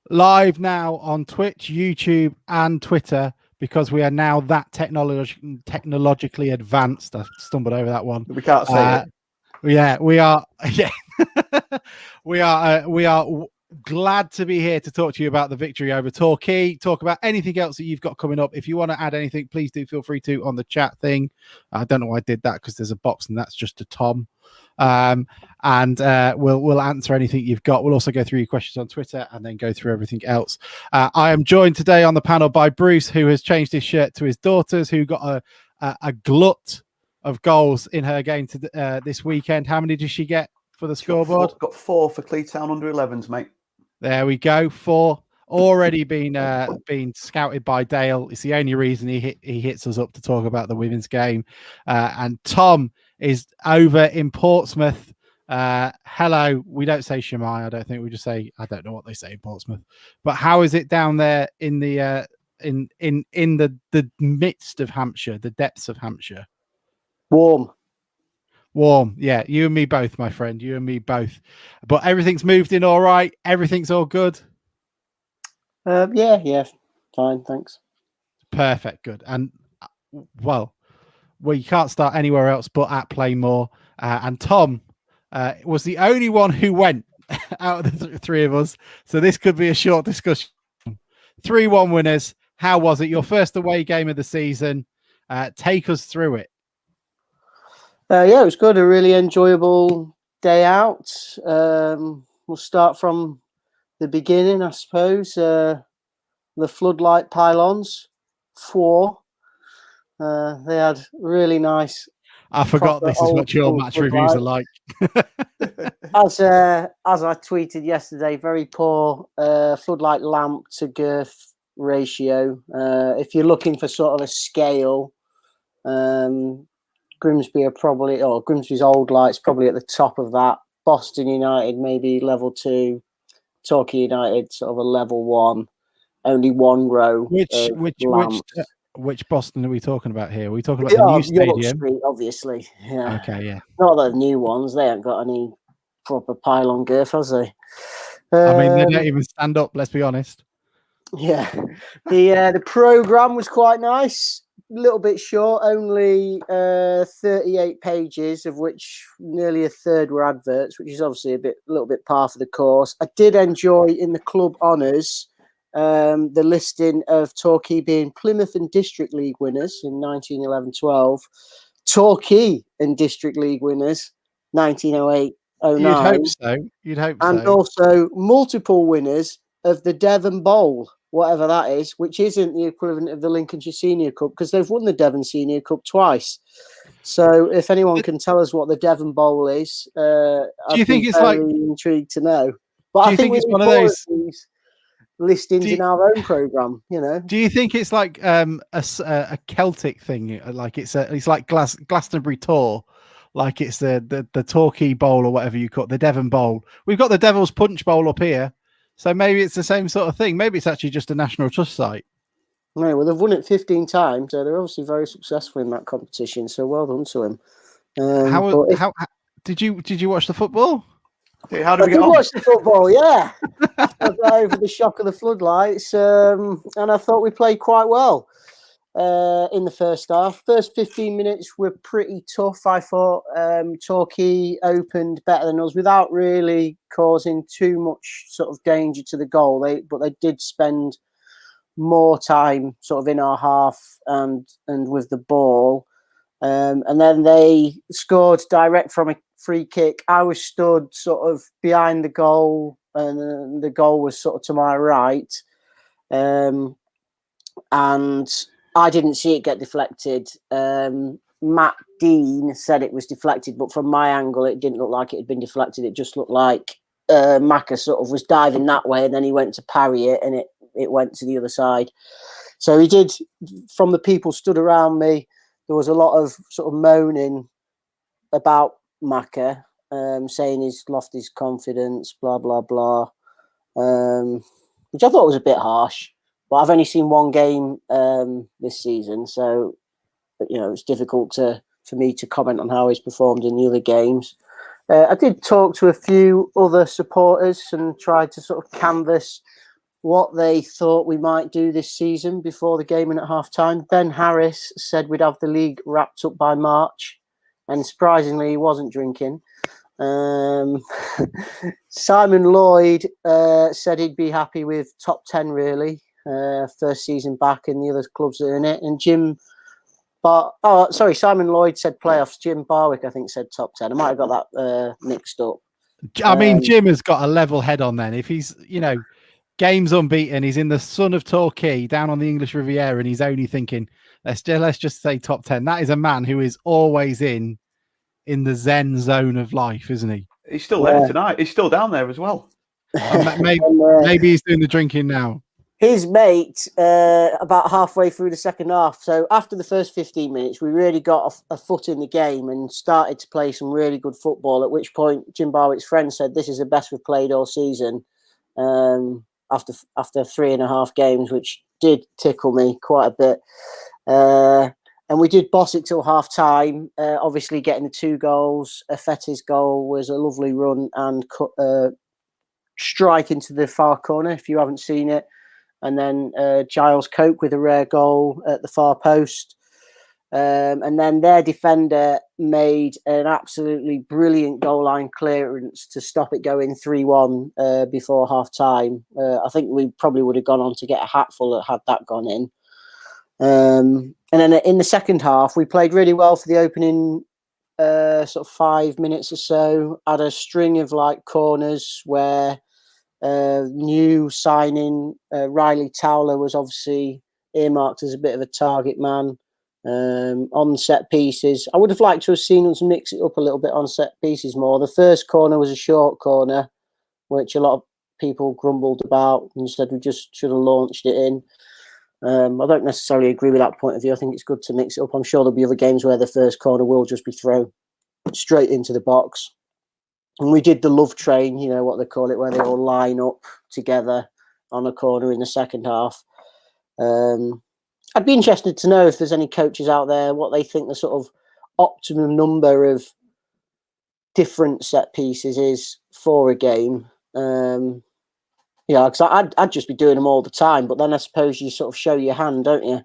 live now on Twitch, YouTube, and Twitter because we are now that technologically advanced. I stumbled over that one. We can't say it. Yeah, we are. Yeah, we are glad to be here to talk to you about the victory over Torquay. Talk about anything else that you've got coming up. If you want to add anything, please do feel free to on the chat thing. I don't know why I did that because there's a box and that's just a Tom. And we'll answer anything you've got. We'll also go through your questions on Twitter and then go through everything else. I am joined today on the panel by Bruce, who has changed his shirt to his daughter's, who got a glut of goals in her game this weekend. How many did she get for the scoreboard? Got 4 for Cleetown under 11s, mate. There we go. 4 already been scouted by Dale. It's the only reason he hits us up to talk about the women's game. And Tom is over in Portsmouth. Hello. We don't say Shemai. I don't think we just say, I don't know what they say in Portsmouth. But how is it down there in the in the midst of Hampshire, the depths of Hampshire? Warm. Yeah, you and me both, my friend. You and me both. But everything's moved in all right. Everything's all good. Yeah, fine, thanks. Perfect, good. And well, you can't start anywhere else but at Playmore. And Tom was the only one who went out of the three of us. So this could be a short discussion. 3-1 winners. How was it? Your first away game of the season. Take us through it. Yeah, it was good. A really enjoyable day out. We'll start from the beginning, I suppose. The floodlight pylons, 4. They had really nice. I forgot this is what your match reviews are like. As I tweeted yesterday, very poor floodlight lamp to girth ratio. If you're looking for sort of a scale, Grimsby are probably, or Grimsby's old lights probably at the top of that. Boston United maybe level 2, Torquay United sort of a level 1. Only 1 row. Which Boston are we talking about here? Are we talking about the new stadium? York Street, obviously. Yeah. Okay, yeah. Not the new ones. They haven't got any proper pylon girth, has they? I mean, they don't even stand up. Let's be honest. Yeah. The program was quite nice. A little bit short, only 38 pages, of which nearly a third were adverts, which is obviously a little bit par for the course. I did enjoy in the club honours the listing of Torquay being Plymouth and District League winners in 1911-12, Torquay and District League winners 1908-09. You'd hope so. And also multiple winners of the Devon Bowl, whatever that is, which isn't the equivalent of the Lincolnshire Senior Cup because they've won the Devon Senior Cup twice. So if anyone can tell us what the Devon Bowl is, do you think it's like intrigued to know? But I think it's one of those listings in our own program, you know. Do you think it's like a Celtic thing, like it's like Glastonbury Tour, like it's the Torquay Bowl or whatever you call it, the Devon Bowl? We've got the Devil's Punch Bowl up here, so maybe it's the same sort of thing. Maybe it's actually just a National Trust site. No, well, they've won it 15 times, so they're obviously very successful in that competition. So well done to them. How did you watch the football? How did we get on? Watch the football, yeah. I got over the shock of the floodlights, and I thought we played quite well in the first half. First 15 minutes were pretty tough. I thought Torquay opened better than us without really causing too much sort of danger to the goal. But they did spend more time sort of in our half and with the ball. And then they scored direct from a free kick. I was stood sort of behind the goal, and the goal was sort of to my right. And I didn't see it get deflected. Matt Dean said it was deflected, but from my angle, it didn't look like it had been deflected. It just looked like Macca sort of was diving that way, and then he went to parry it, and it went to the other side. So he did, from the people stood around me, there was a lot of sort of moaning about Macca, saying he's lost his confidence, blah, blah, blah, which I thought was a bit harsh. But I've only seen one game this season, so it's difficult for me to comment on how he's performed in the other games. I did talk to a few other supporters and tried to sort of canvass, what they thought we might do this season before the game and at half-time. Ben Harris said we'd have the league wrapped up by March, and surprisingly, he wasn't drinking. Simon Lloyd said he'd be happy with top 10, really. First season back, and the other clubs are in it. And Simon Lloyd said playoffs. Jim Barwick, I think, said top 10. I might have got that mixed up. I mean, Jim has got a level head on then. If he's, games unbeaten, he's in the sun of Torquay down on the English Riviera, and he's only thinking, let's just say top 10. That is a man who is always in the Zen zone of life, isn't he? He's still there tonight. He's still down there as well. Maybe he's doing the drinking now. His mate, about halfway through the second half. So after the first 15 minutes, we really got a foot in the game and started to play some really good football, at which point Jim Barwick's friend said, this is the best we've played all season after 3.5 games, which did tickle me quite a bit. And we did boss it till half-time, obviously getting the 2 goals. Afeti's goal was a lovely run and strike into the far corner, if you haven't seen it. And then Giles Coke with a rare goal at the far post. And then their defender made an absolutely brilliant goal line clearance to stop it going 3-1 before half-time. I think we probably would have gone on to get a hatful had that gone in. And then in the second half, we played really well for the opening sort of 5 minutes or so. Had a string of corners where new signing Riley Towler was obviously earmarked as a bit of a target man on set pieces. I would have liked to have seen us mix it up a little bit on set pieces more. The first corner was a short corner, which a lot of people grumbled about and said we just should have launched it in. I don't necessarily agree with that point of view. I think it's good to mix it up. I'm sure there'll be other games where the first corner will just be thrown straight into the box. And we did the love train, what they call it, where they all line up together on a corner in the second half. I'd be interested to know if there's any coaches out there, what they think the sort of optimum number of different set pieces is for a game. Because I'd just be doing them all the time, but then I suppose you sort of show your hand, don't you?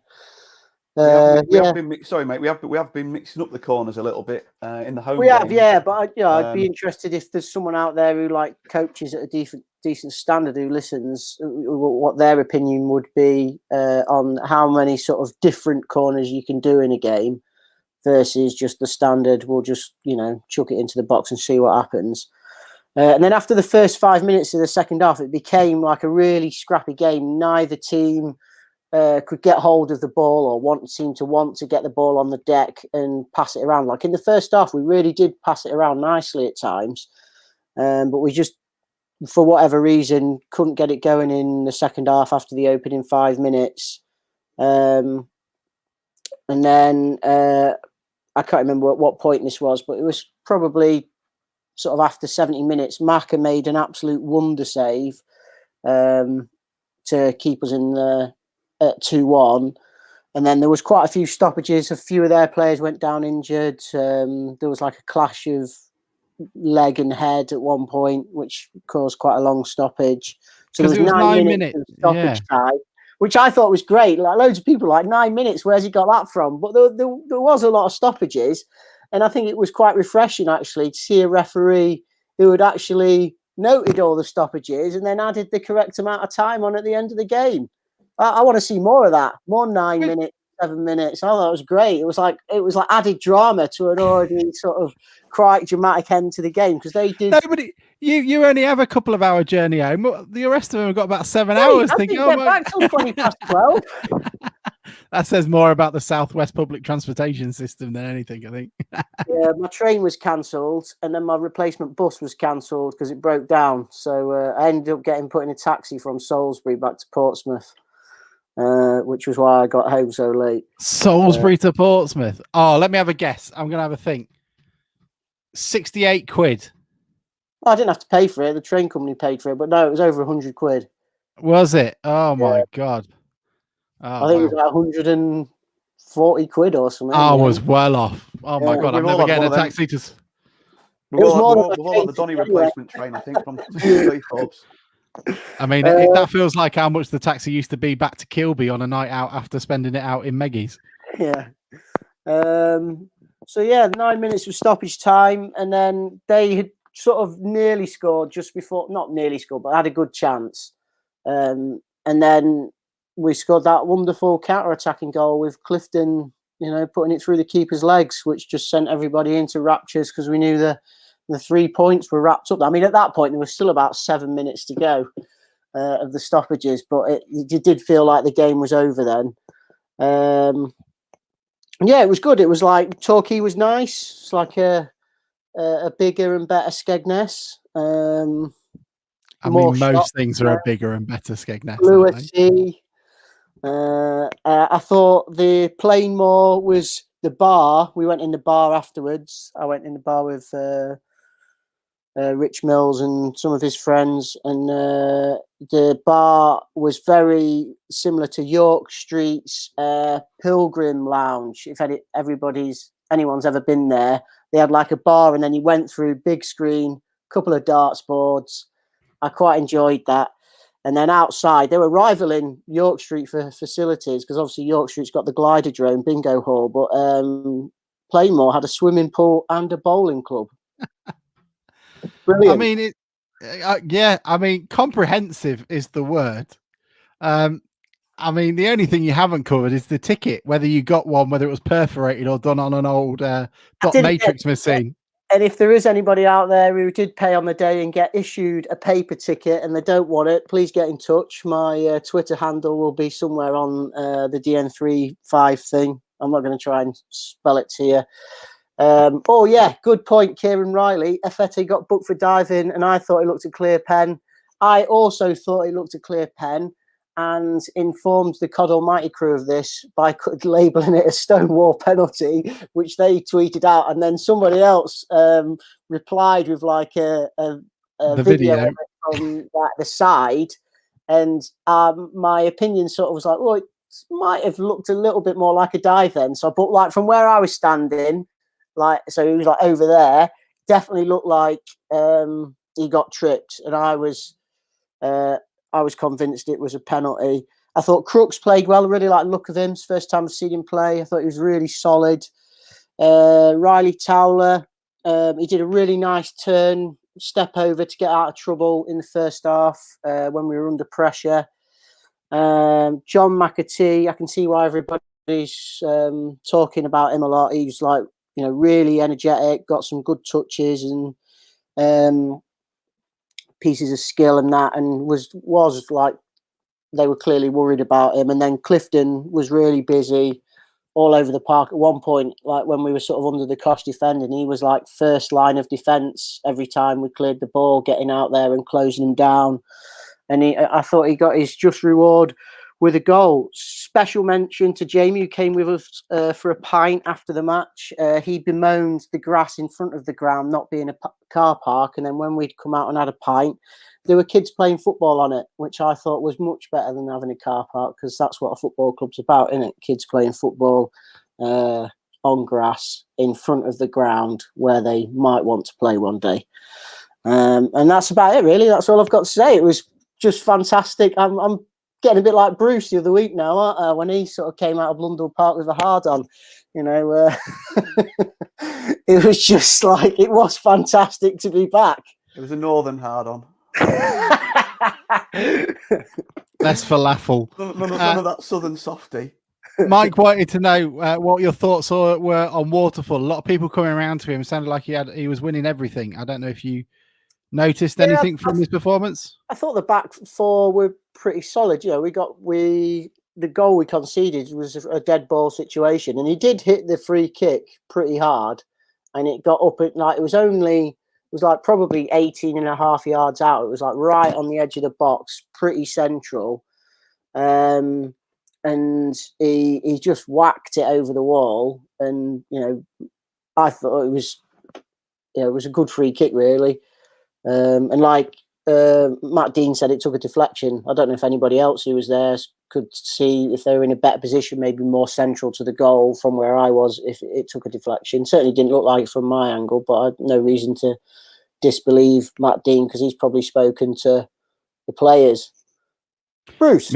We have been mixing up the corners a little bit in the home. We have, but I'd be interested if there's someone out there who coaches at a decent standard who listens, what their opinion would be on how many sort of different corners you can do in a game versus just the standard. We'll just chuck it into the box and see what happens. And then after the first 5 minutes of the second half, it became a really scrappy game. Neither team could get hold of the ball or seemed to want to get the ball on the deck and pass it around. In the first half, we really did pass it around nicely at times. But we just, for whatever reason, couldn't get it going in the second half after the opening 5 minutes. And then I can't remember at what point this was, but it was probably sort of after 70 minutes. Maka made an absolute wonder save to keep us in the at 2-1, and then there was quite a few stoppages. A few of their players went down injured. There was a clash of leg and head at one point, which caused quite a long stoppage. So there was 9 minutes of stoppage time, which I thought was great. Loads of people 9 minutes. Where's he got that from? But there was a lot of stoppages, and I think it was quite refreshing actually to see a referee who had actually noted all the stoppages and then added the correct amount of time on at the end of the game. I want to see more of that. More 9 minutes, 7 minutes. I thought that was great. It was like added drama to an already sort of quite dramatic end to the game because they did. Nobody, you only have a couple of hour journey home. The rest of them have got about 7 hours. I didn't get back till 12:20. That says more about the Southwest public transportation system than anything, I think. Yeah, my train was cancelled, and then my replacement bus was cancelled because it broke down. So I ended up getting put in a taxi from Salisbury back to Portsmouth. Which was why I got home so late. Salisbury to Portsmouth. Oh, let me have a guess. I'm going to have a think. 68 quid. I didn't have to pay for it. The train company paid for it, but no, it was over 100 quid. Was it? Oh my God. Oh, I think it was like 140 quid or something. I was well off. Oh my God. I'm never getting a taxi to. We've all the Donny replacement train, I think, from three pubs. I mean, that feels like how much the taxi used to be back to Kilby on a night out after spending it out in Meggy's. Yeah. So yeah, 9 minutes of stoppage time, and then they had sort of nearly scored just before, not nearly scored, but had a good chance. And then we scored that wonderful counter-attacking goal with Clifton, putting it through the keeper's legs, which just sent everybody into raptures because we knew the 3 points were wrapped up. I mean, at that point, there was still about 7 minutes to go of the stoppages, but it did feel like the game was over then. Yeah, it was good. It was like Torquay was nice. It's like a bigger and better Skegness. I mean, most things are a bigger and better Skegness. Bluer sea. I thought the Plainmore was the bar. We went in the bar afterwards. I went in the bar with Rich Mills and some of his friends, and the bar was very similar to York Street's Pilgrim Lounge. If anyone's ever been there, they had like a bar, and then you went through big screen, couple of darts boards. I quite enjoyed that. And then outside, they were rivaling York Street for facilities because obviously York Street's got the Gliderdrome bingo hall, but Plainmore had a swimming pool and a bowling club. Brilliant. I mean, comprehensive is the word. I mean, the only thing you haven't covered is the ticket, whether you got one, whether it was perforated or done on an old dot matrix machine. And if there is anybody out there who did pay on the day and get issued a paper ticket and they don't want it, please get in touch. My Twitter handle will be somewhere on the DN35 thing. I'm not going to try and spell it to you. Oh, yeah, good point, Kieran Riley. Efete got booked for diving, and I thought it looked a clear pen. I also thought it looked a clear pen and informed the COD Almighty crew of this by labelling it a Stonewall penalty, which they tweeted out. And then somebody else replied with like a video from the side. And my opinion sort of was like, well, it might have looked a little bit more like a dive then. So, but like from where I was standing, so he was like over there, definitely looked like he got tripped, and I was convinced it was a penalty. I thought Crooks played well. I really like the look of him. It's the first time I've seen him play. I thought he was really solid. Riley Towler, he did a really nice turn, step over to get out of trouble in the first half when we were under pressure. John McAtee, I can see why everybody's talking about him a lot. He was like, really energetic, got some good touches and pieces of skill and that, and was like, they were clearly worried about him. And then Clifton was really busy all over the park at one point, like when we were sort of under the cosh defending, he was like first line of defence every time we cleared the ball, getting out there and closing him down. And I thought he got his just reward with a goal. Special mention to Jamie, who came with us for a pint after the match. He bemoaned the grass in front of the ground not being a car park, and then when we'd come out and had a pint, there were kids playing football on it, which I thought was much better than having a car park, because that's what a football club's about, isn't it? Kids playing football on grass in front of the ground where they might want to play one day. And that's about it, really. That's all I've got to say. It was just fantastic. I'm getting a bit like Bruce the other week now, aren't I? When he sort of came out of Blundell Park with a hard on, it was just like, it was fantastic to be back. It was a northern hard on. Less falafel. None of that southern softy. Mike wanted to know what your thoughts were on Waterfall. A lot of people coming around to him sounded like he was winning everything. I don't know if you noticed anything from his performance. I thought the back four were pretty solid. The goal we conceded was a dead ball situation, and he did hit the free kick pretty hard, and it got up at like, it was like probably 18 and a half yards out. It was like right on the edge of the box, pretty central. And he just whacked it over the wall. And, I thought it was a good free kick, really. And like Matt Dean said, it took a deflection. I don't know if anybody else who was there could see if they were in a better position, maybe more central to the goal from where I was, if it took a deflection. Certainly didn't look like it from my angle, but I had no reason to disbelieve Matt Dean, because he's probably spoken to the players. Bruce,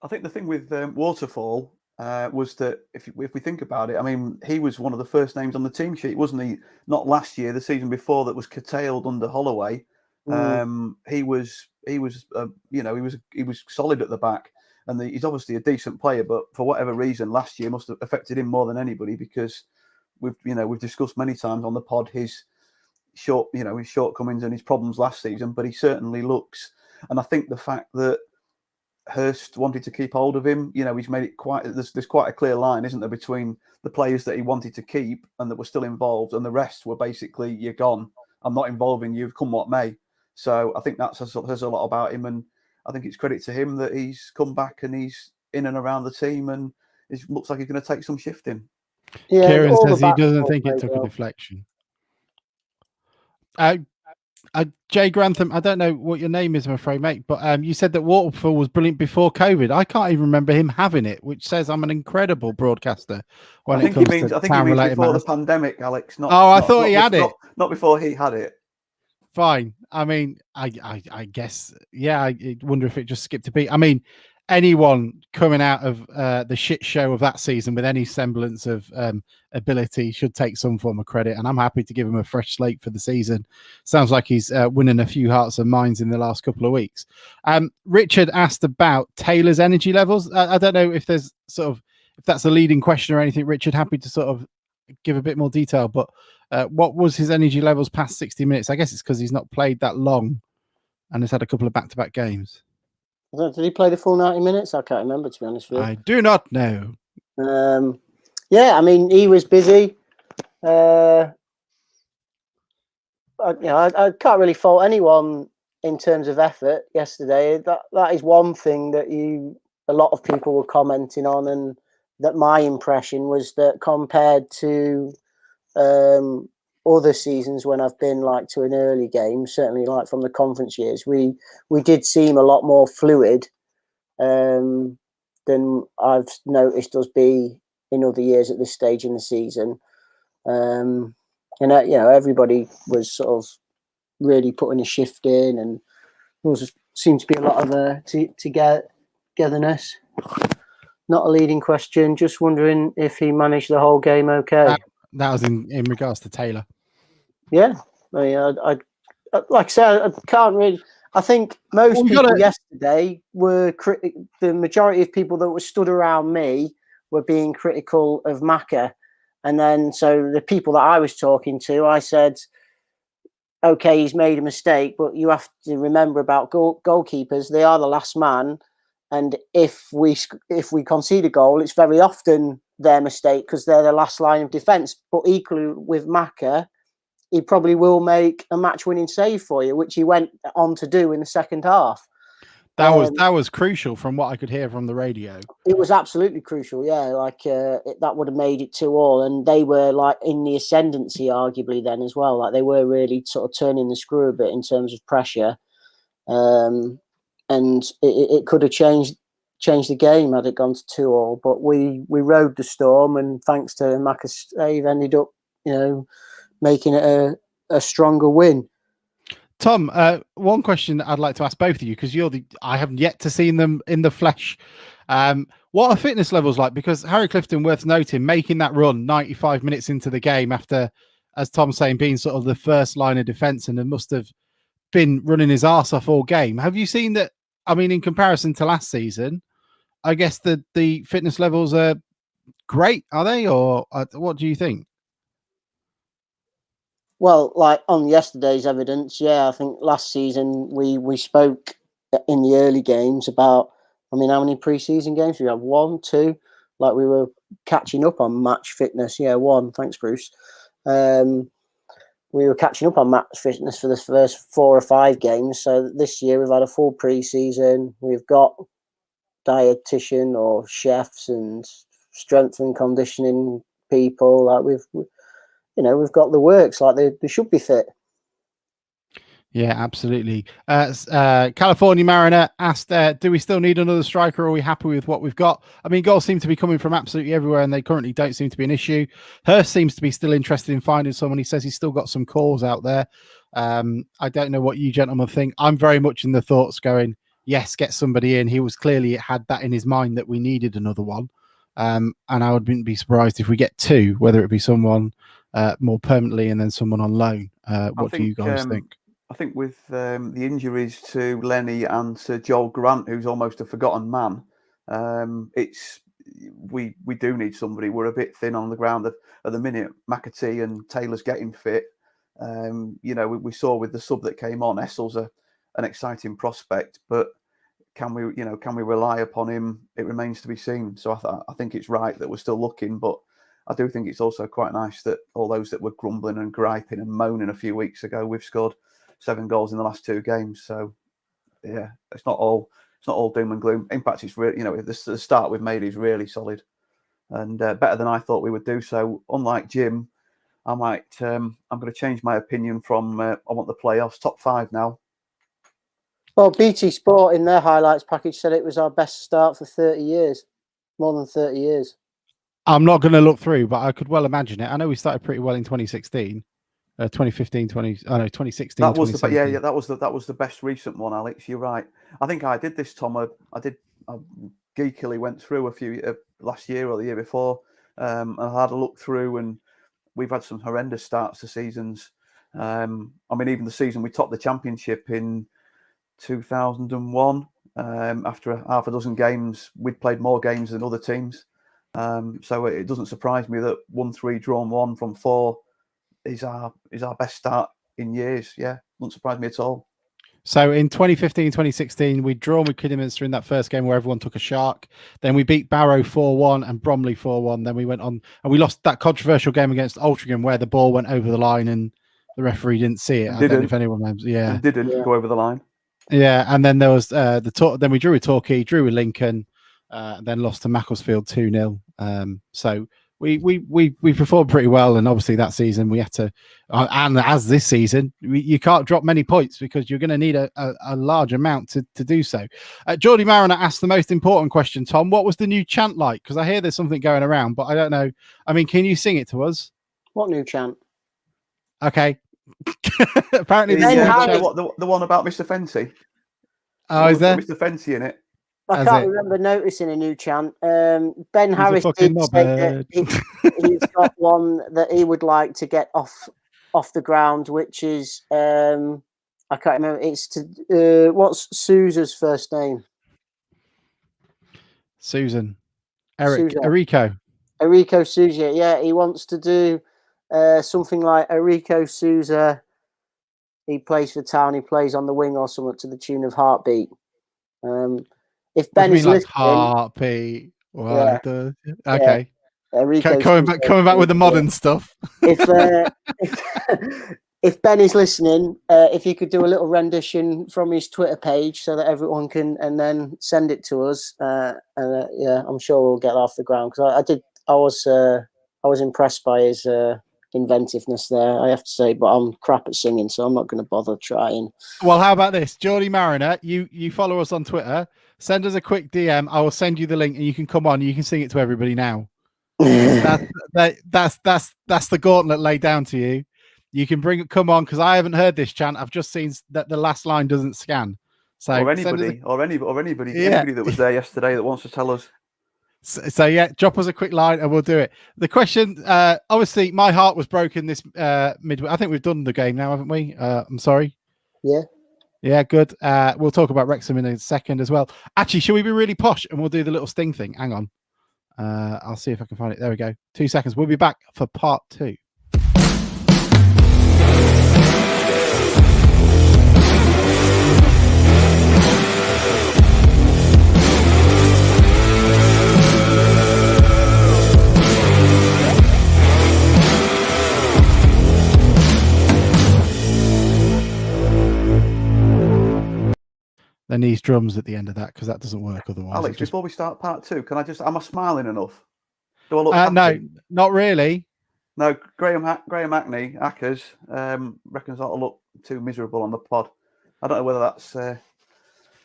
I think the thing with Waterfall was that if we think about it, I mean, he was one of the first names on the team sheet, wasn't he? Not last year, the season before, that was curtailed under Holloway. He was solid at the back, and he's obviously a decent player. But for whatever reason, last year must have affected him more than anybody, because we've discussed many times on the pod his shortcomings and his problems last season. But he certainly looks, and I think the fact that Hurst wanted to keep hold of him, he's made it there's quite a clear line, isn't there, between the players that he wanted to keep and that were still involved, and the rest were basically, you're gone, I'm not involving you, come what may. So I think that says a lot about him, and I think it's credit to him that he's come back and he's in and around the team, and it looks like he's going to take some shifting. Yeah, Kieran says he doesn't think it took a deflection. Jay Grantham, I don't know what your name is, I'm afraid, mate, but you said that Waterfall was brilliant before COVID. I can't even remember him having it, which says I'm an incredible broadcaster. I think he means before the pandemic, Alex. I thought he had it. Not before he had it. Fine. I mean, I guess, yeah, I wonder if it just skipped a beat. I mean, anyone coming out of the shit show of that season with any semblance of ability should take some form of credit, and I'm happy to give him a fresh slate for the season. Sounds like he's winning a few hearts and minds in the last couple of weeks. Richard asked about Taylor's energy levels. I don't know if there's if that's a leading question or anything, Richard. Happy to sort of give a bit more detail, but what was his energy levels past 60 minutes? I guess it's because he's not played that long and has had a couple of back-to-back games. Did he play the full 90 minutes? I can't remember, to be honest with you. I do not know. Yeah, I mean, he was busy. I can't really fault anyone in terms of effort yesterday. That is one thing that a lot of people were commenting on, and that my impression was that compared to other seasons when I've been to an early game, certainly from the conference years, we did seem a lot more fluid than I've noticed us be in other years at this stage in the season. Everybody was sort of really putting a shift in, and there seemed to be a lot of togetherness. Not a leading question, just wondering if he managed the whole game okay. That was in regards to Taylor. Yeah, I mean, I like I said, I can't really. I think most people yesterday were the majority of people that were stood around me were being critical of Macca, and then so the people that I was talking to, I said, "Okay, he's made a mistake, but you have to remember about goalkeepers; they are the last man, and if we concede a goal, it's very often their mistake because they're the last line of defence. But equally with Macca, he probably will make a match-winning save for you, which he went on to do in the second half. That was crucial from what I could hear from the radio. It was absolutely crucial, yeah. That would have made it 2-2, and they were in the ascendancy arguably then as well. They were really sort of turning the screw a bit in terms of pressure, and it could have changed the game had it gone to 2-2. But we rode the storm, and thanks to Macca's save, ended up making it a stronger win. Tom, one question I'd like to ask both of you, because I haven't yet to seen them in the flesh. What are fitness levels like? Because Harry Clifton, worth noting, making that run 95 minutes into the game after, as Tom's saying, being sort of the first line of defence, and must have been running his arse off all game. Have you seen that? I mean, in comparison to last season, I guess the fitness levels are great, are they? Or what do you think? Well, on yesterday's evidence, yeah, I think last season we spoke in the early games about, how many pre-season games? We have 1, 2, we were catching up on match fitness. Yeah, 1. Thanks, Bruce. We were catching up on match fitness for the first 4 or 5 games. So this year we've had a full pre-season. We've got dietitian or chefs and strength and conditioning people. We've got the works, they should be fit. Yeah, absolutely. California Mariner asked, do we still need another striker, or are we happy with what we've got? I mean, goals seem to be coming from absolutely everywhere, and they currently don't seem to be an issue. Hurst seems to be still interested in finding someone. He says he's still got some calls out there. I don't know what you gentlemen think. I'm very much in the thoughts going, yes, get somebody in. He was clearly had that in his mind that we needed another one. And I wouldn't be surprised if we get two, whether it be someone more permanently and then someone on loan. What do you guys think? I think with the injuries to Lenny and to Joel Grant, who's almost a forgotten man, we do need somebody. We're a bit thin on the ground at the minute. McAtee and Taylor's getting fit. We saw with the sub that came on, Essel's an exciting prospect, but can we rely upon him? It remains to be seen. So I think it's right that we're still looking, but I do think it's also quite nice that all those that were grumbling and griping and moaning a few weeks ago, we've scored 7 goals in the last 2 games. So yeah, it's not all doom and gloom. In fact, it's really, the start we've made is really solid and better than I thought we would do. So unlike Jim, I'm going to change my opinion from I want the playoffs, top 5 now. Well, BT Sport in their highlights package said it was our best start for 30 years, more than 30 years. I'm not going to look through, but I could well imagine it. I know we started pretty well in 2016, 2015, 2016. That was that was the best recent one, Alex. You're right. I think I did this, Tom. I geekily went through a few last year or the year before. I had a look through, and we've had some horrendous starts to seasons. Even the season we topped the championship in 2001. After half a dozen games, we'd played more games than other teams. So it doesn't surprise me that 1-3 drawn 1 from 4 is our best start in years. Yeah, doesn't surprise me at all. So in 2015, 2016, we'd drawn with Kidderminster in that first game where everyone took a shark. Then we beat Barrow 4-1 and Bromley 4-1. Then we went on and we lost that controversial game against Altrincham where the ball went over the line and the referee didn't see it. I don't know if anyone remembers. Yeah, and didn't go over the line. Yeah, and then there was then we drew with Torquay, drew with Lincoln, then lost to Macclesfield 2-0. So we performed pretty well, and obviously that season we had to, and as this season, you can't drop many points because you're going to need a large amount to do so. Geordie Mariner asked the most important question, Tom. What was the new chant like? Because I hear there's something going around, but I don't know. I mean, can you sing it to us? What new chant? Okay. Apparently, the one about Mr. Fenty. Oh, is there Mr. Fenty in it? I can't remember noticing a new chant. Ben Harris did say that he's got one that he would like to get off the ground, which is I can't remember. It's to what's Sousa's first name? Susan. Erico Sousa. Yeah, he wants to do something like Erico Sousa. He plays for Town. He plays on the wing or something to the tune of Heartbeat. If Ben is listening, Heartbeat. Yeah, okay. Yeah. Coming back with the modern stuff. If Ben is listening, if you could do a little rendition from his Twitter page so that everyone can, and then send it to us. I'm sure we'll get off the ground because I was impressed by his inventiveness there, I have to say, but I'm crap at singing, so I'm not going to bother trying. Well, how about this, Geordie Mariner? You follow us on Twitter. Send us a quick DM. I will send you the link, and you can come on. You can sing it to everybody now. that's the gauntlet laid down to you. You can come on because I haven't heard this chant. I've just seen that the last line doesn't scan. So anybody that was there yesterday that wants to tell us. So yeah, drop us a quick line and we'll do it. The question, obviously, my heart was broken this midweek. I think we've done the game now, haven't we? I'm sorry. Yeah, good. We'll talk about Wrexham in a second as well. Actually, should we be really posh and we'll do the little sting thing? Hang on. I'll see if I can find it. There we go. 2 seconds. We'll be back for part 2. There needs drums at the end of that because that doesn't work otherwise. Alex, before we start part 2, am I smiling enough? Do I look happy? No, not really. No, Graham Ackers reckons I look too miserable on the pod. I don't know whether that's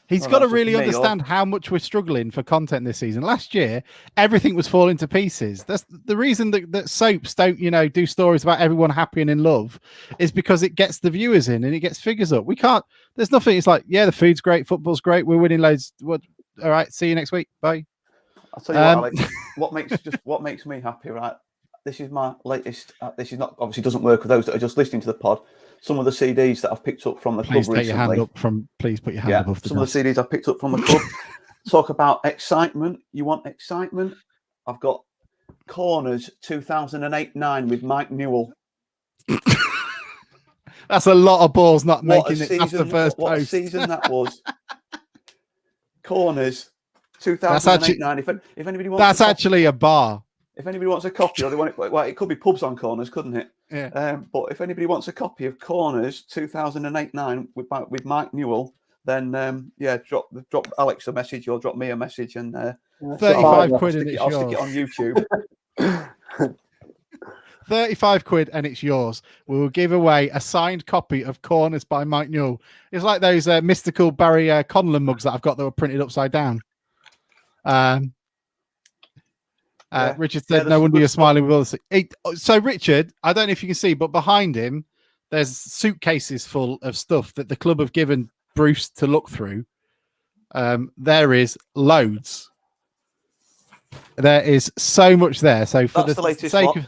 He's Well, got to that's just really me, or- understand how much we're struggling for content this season. Last year, everything was falling to pieces. That's the reason that soaps don't, do stories about everyone happy and in love, is because it gets the viewers in and it gets figures up. We can't. There's nothing. It's like, yeah, the food's great, football's great, we're winning loads. What? All right, see you next week. Bye. I'll tell you what, Alex. What makes me happy, right? This is my latest. This is not obviously doesn't work with those that are just listening to the pod. Some of the CDs that I've picked up from the Please club take your hand recently. up from. Please put your hand above the some of desk. the CDs I've picked up from the club talk about excitement. You want excitement? I've got Corners 2008-9 with Mike Newell. That's a lot of balls not What a making it past the season! first What a post. season that was. Corners 2008-9. If anybody wants, That's actually a bar. If anybody wants a copy, or they want it, well, it could be pubs on Corners, couldn't it? Yeah. But if anybody wants a copy of Corners 2008-9 with Mike Newell, then drop Alex a message or drop me a message, and 35 I'll quid and it's I'll yours. stick it on YouTube. 35 quid and it's yours. We will give away a signed copy of Corners by Mike Newell. It's like those mystical Barry Conlon mugs that I've got that were printed upside down. Richard said, no wonder you're smiling with all so Richard, I don't know if you can see, but behind him, there's suitcases full of stuff that the club have given Bruce to look through. There is loads. There is so much there. So for That's the latest sake of,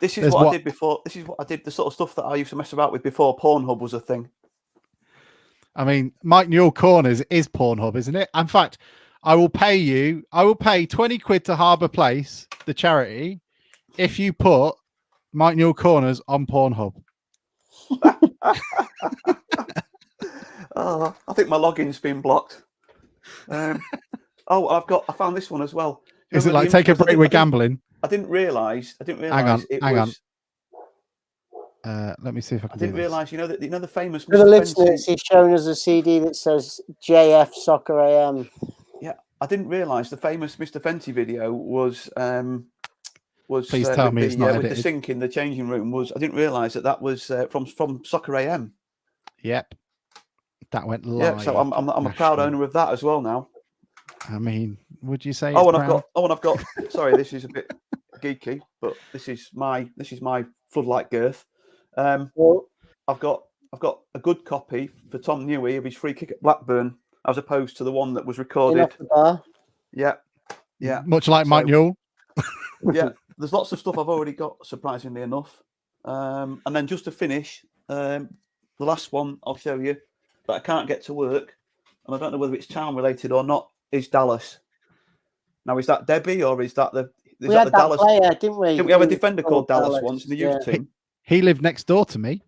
this is what I did before. This is what I did. The sort of stuff that I used to mess about with before Pornhub was a thing. I mean, Mike Newell Corners is Pornhub, isn't it? In fact, I will pay 20 quid to Harbour Place, the charity, if you put Mike Newell Corners on Pornhub. I think my login's been blocked. I found this one as well. Is it like take a break with gambling? I didn't realise. Hang on. Let me see if I can. I didn't realise. The famous. For the listeners, he's shown us a CD that says JF Soccer AM. Yeah, I didn't realise the famous Mr. Fenty video was. Please tell me it's not with edited. the sink in the changing room was. I didn't realise that was from Soccer AM. Yep, that went live. Yeah, so I'm a proud owner of that as well now. I mean, would you say? I've got. Sorry, this is a bit geeky, but this is my floodlight girth. I've got a good copy for Tom Newey of his free kick at Blackburn, as opposed to the one that was recorded. Yeah. Much like Mike Newell. Yeah, there's lots of stuff I've already got, surprisingly enough. And then just to finish, the last one I'll show you that I can't get to work, and I don't know whether it's town related or not, is Dallas. Now, is that Debbie or is that the Dallas player, didn't we? Didn't we have a defender called Dallas once in the youth team? He lived next door to me.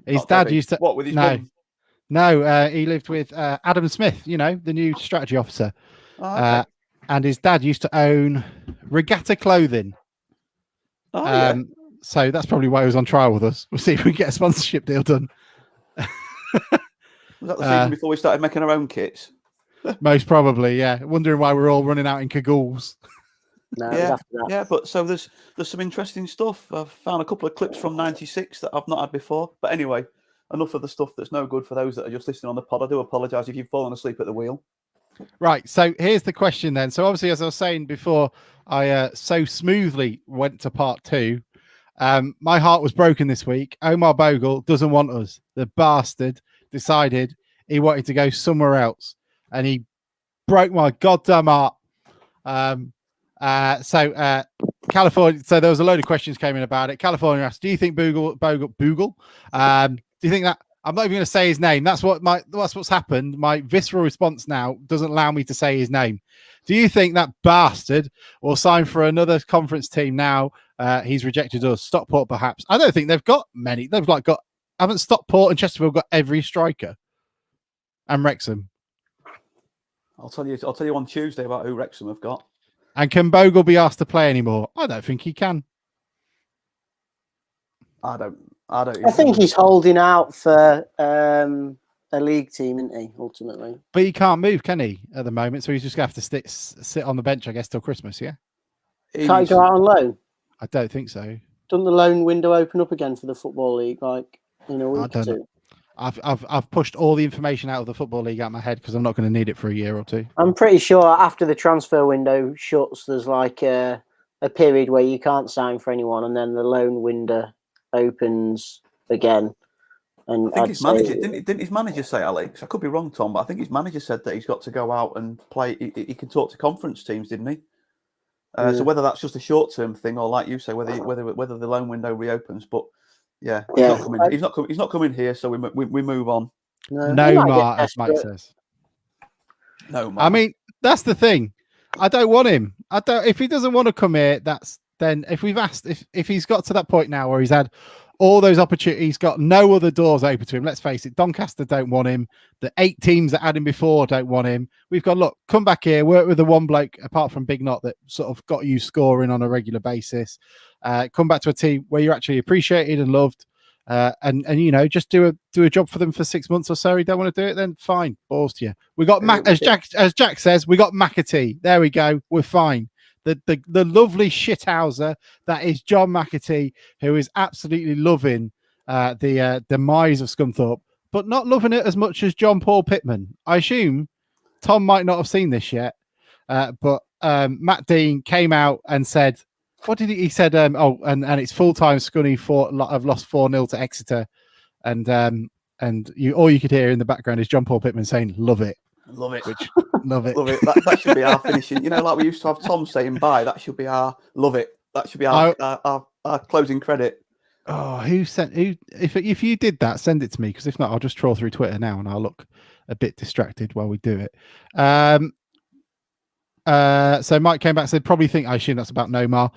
His dad used to. What, with his mum? No, he lived with Adam Smith, the new strategy officer. Oh, okay. And his dad used to own Regatta Clothing. Oh, yeah. So that's probably why he was on trial with us. We'll see if we can get a sponsorship deal done. Was that the season before we started making our own kits? Most probably, yeah. Wondering why we're all running out in cagoules. No, yeah, but so there's some interesting stuff. I've found a couple of clips from '96 that I've not had before. But anyway, enough of the stuff that's no good for those that are just listening on the pod. I do apologise if you've fallen asleep at the wheel. Right, so here's the question then. So obviously, as I was saying before, I so smoothly went to part 2. My heart was broken this week. Omar Bogle doesn't want us. The bastard decided he wanted to go somewhere else, and he broke my goddamn heart. California. So there was a load of questions came in about it. California asked, "Do you think Bogle? Do you think that?" I'm not even going to say his name. That's what's happened. My visceral response now doesn't allow me to say his name. Do you think that bastard will sign for another conference team now? He's rejected us. Stockport, perhaps. I don't think they've got many. They've haven't Stockport and Chesterfield got every striker? And Wrexham. I'll tell you on Tuesday about who Wrexham have got. And can Bogle be asked to play anymore? I don't think he can. I don't. I think he's holding out for a league team, isn't he? Ultimately, but he can't move, can he? At the moment, so he's just going to have to sit on the bench, I guess, till Christmas. Yeah. Can't he go out on loan? I don't think so. Doesn't the loan window open up again for the Football League, like in a week or two? I've pushed all the information out of the Football League out of my head because I'm not going to need it for a year or two. I'm pretty sure after the transfer window shuts, there's like a period where you can't sign for anyone, and then the loan window opens again. And I think his manager didn't his manager say, Alex? I could be wrong, Tom, but I think his manager said that he's got to go out and play. He can talk to conference teams, didn't he? So whether that's just a short-term thing or, like you say, whether the loan window reopens, but he's not coming here, so we move on. No Mar, as Mike says. No Mar. I mean, that's the thing. I don't want him. If he doesn't want to come here, then if we've asked if he's got to that point now where he's had all those opportunities, he's got no other doors open to him. Let's face it, Doncaster don't want him. The 8 teams that had him before don't want him. We've got, look, come back here, work with the one bloke, apart from Big Knot, that sort of got you scoring on a regular basis. Come back to a team where you're actually appreciated and loved. And just do a job for them for 6 months or so. You don't want to do it, then fine, balls to you. We got as Jack says, we got McAtee. There we go. We're fine. The lovely shithouser that is John McAtee, who is absolutely loving the demise of Scunthorpe, but not loving it as much as John Paul Pittman. I assume Tom might not have seen this yet, but Matt Dean came out and said, what did he said? And it's full-time Scunny have lost 4-0 to Exeter, and all you could hear in the background is John Paul Pittman saying, "Love it, love it, love it." Love it. That should be our finishing. Like we used to have Tom saying bye. That should be our love it. That should be our closing credit. Oh, if you did that, send it to me, because if not, I'll just troll through Twitter now and I'll look a bit distracted while we do it. So Mike came back and said, I assume that's about Nomar.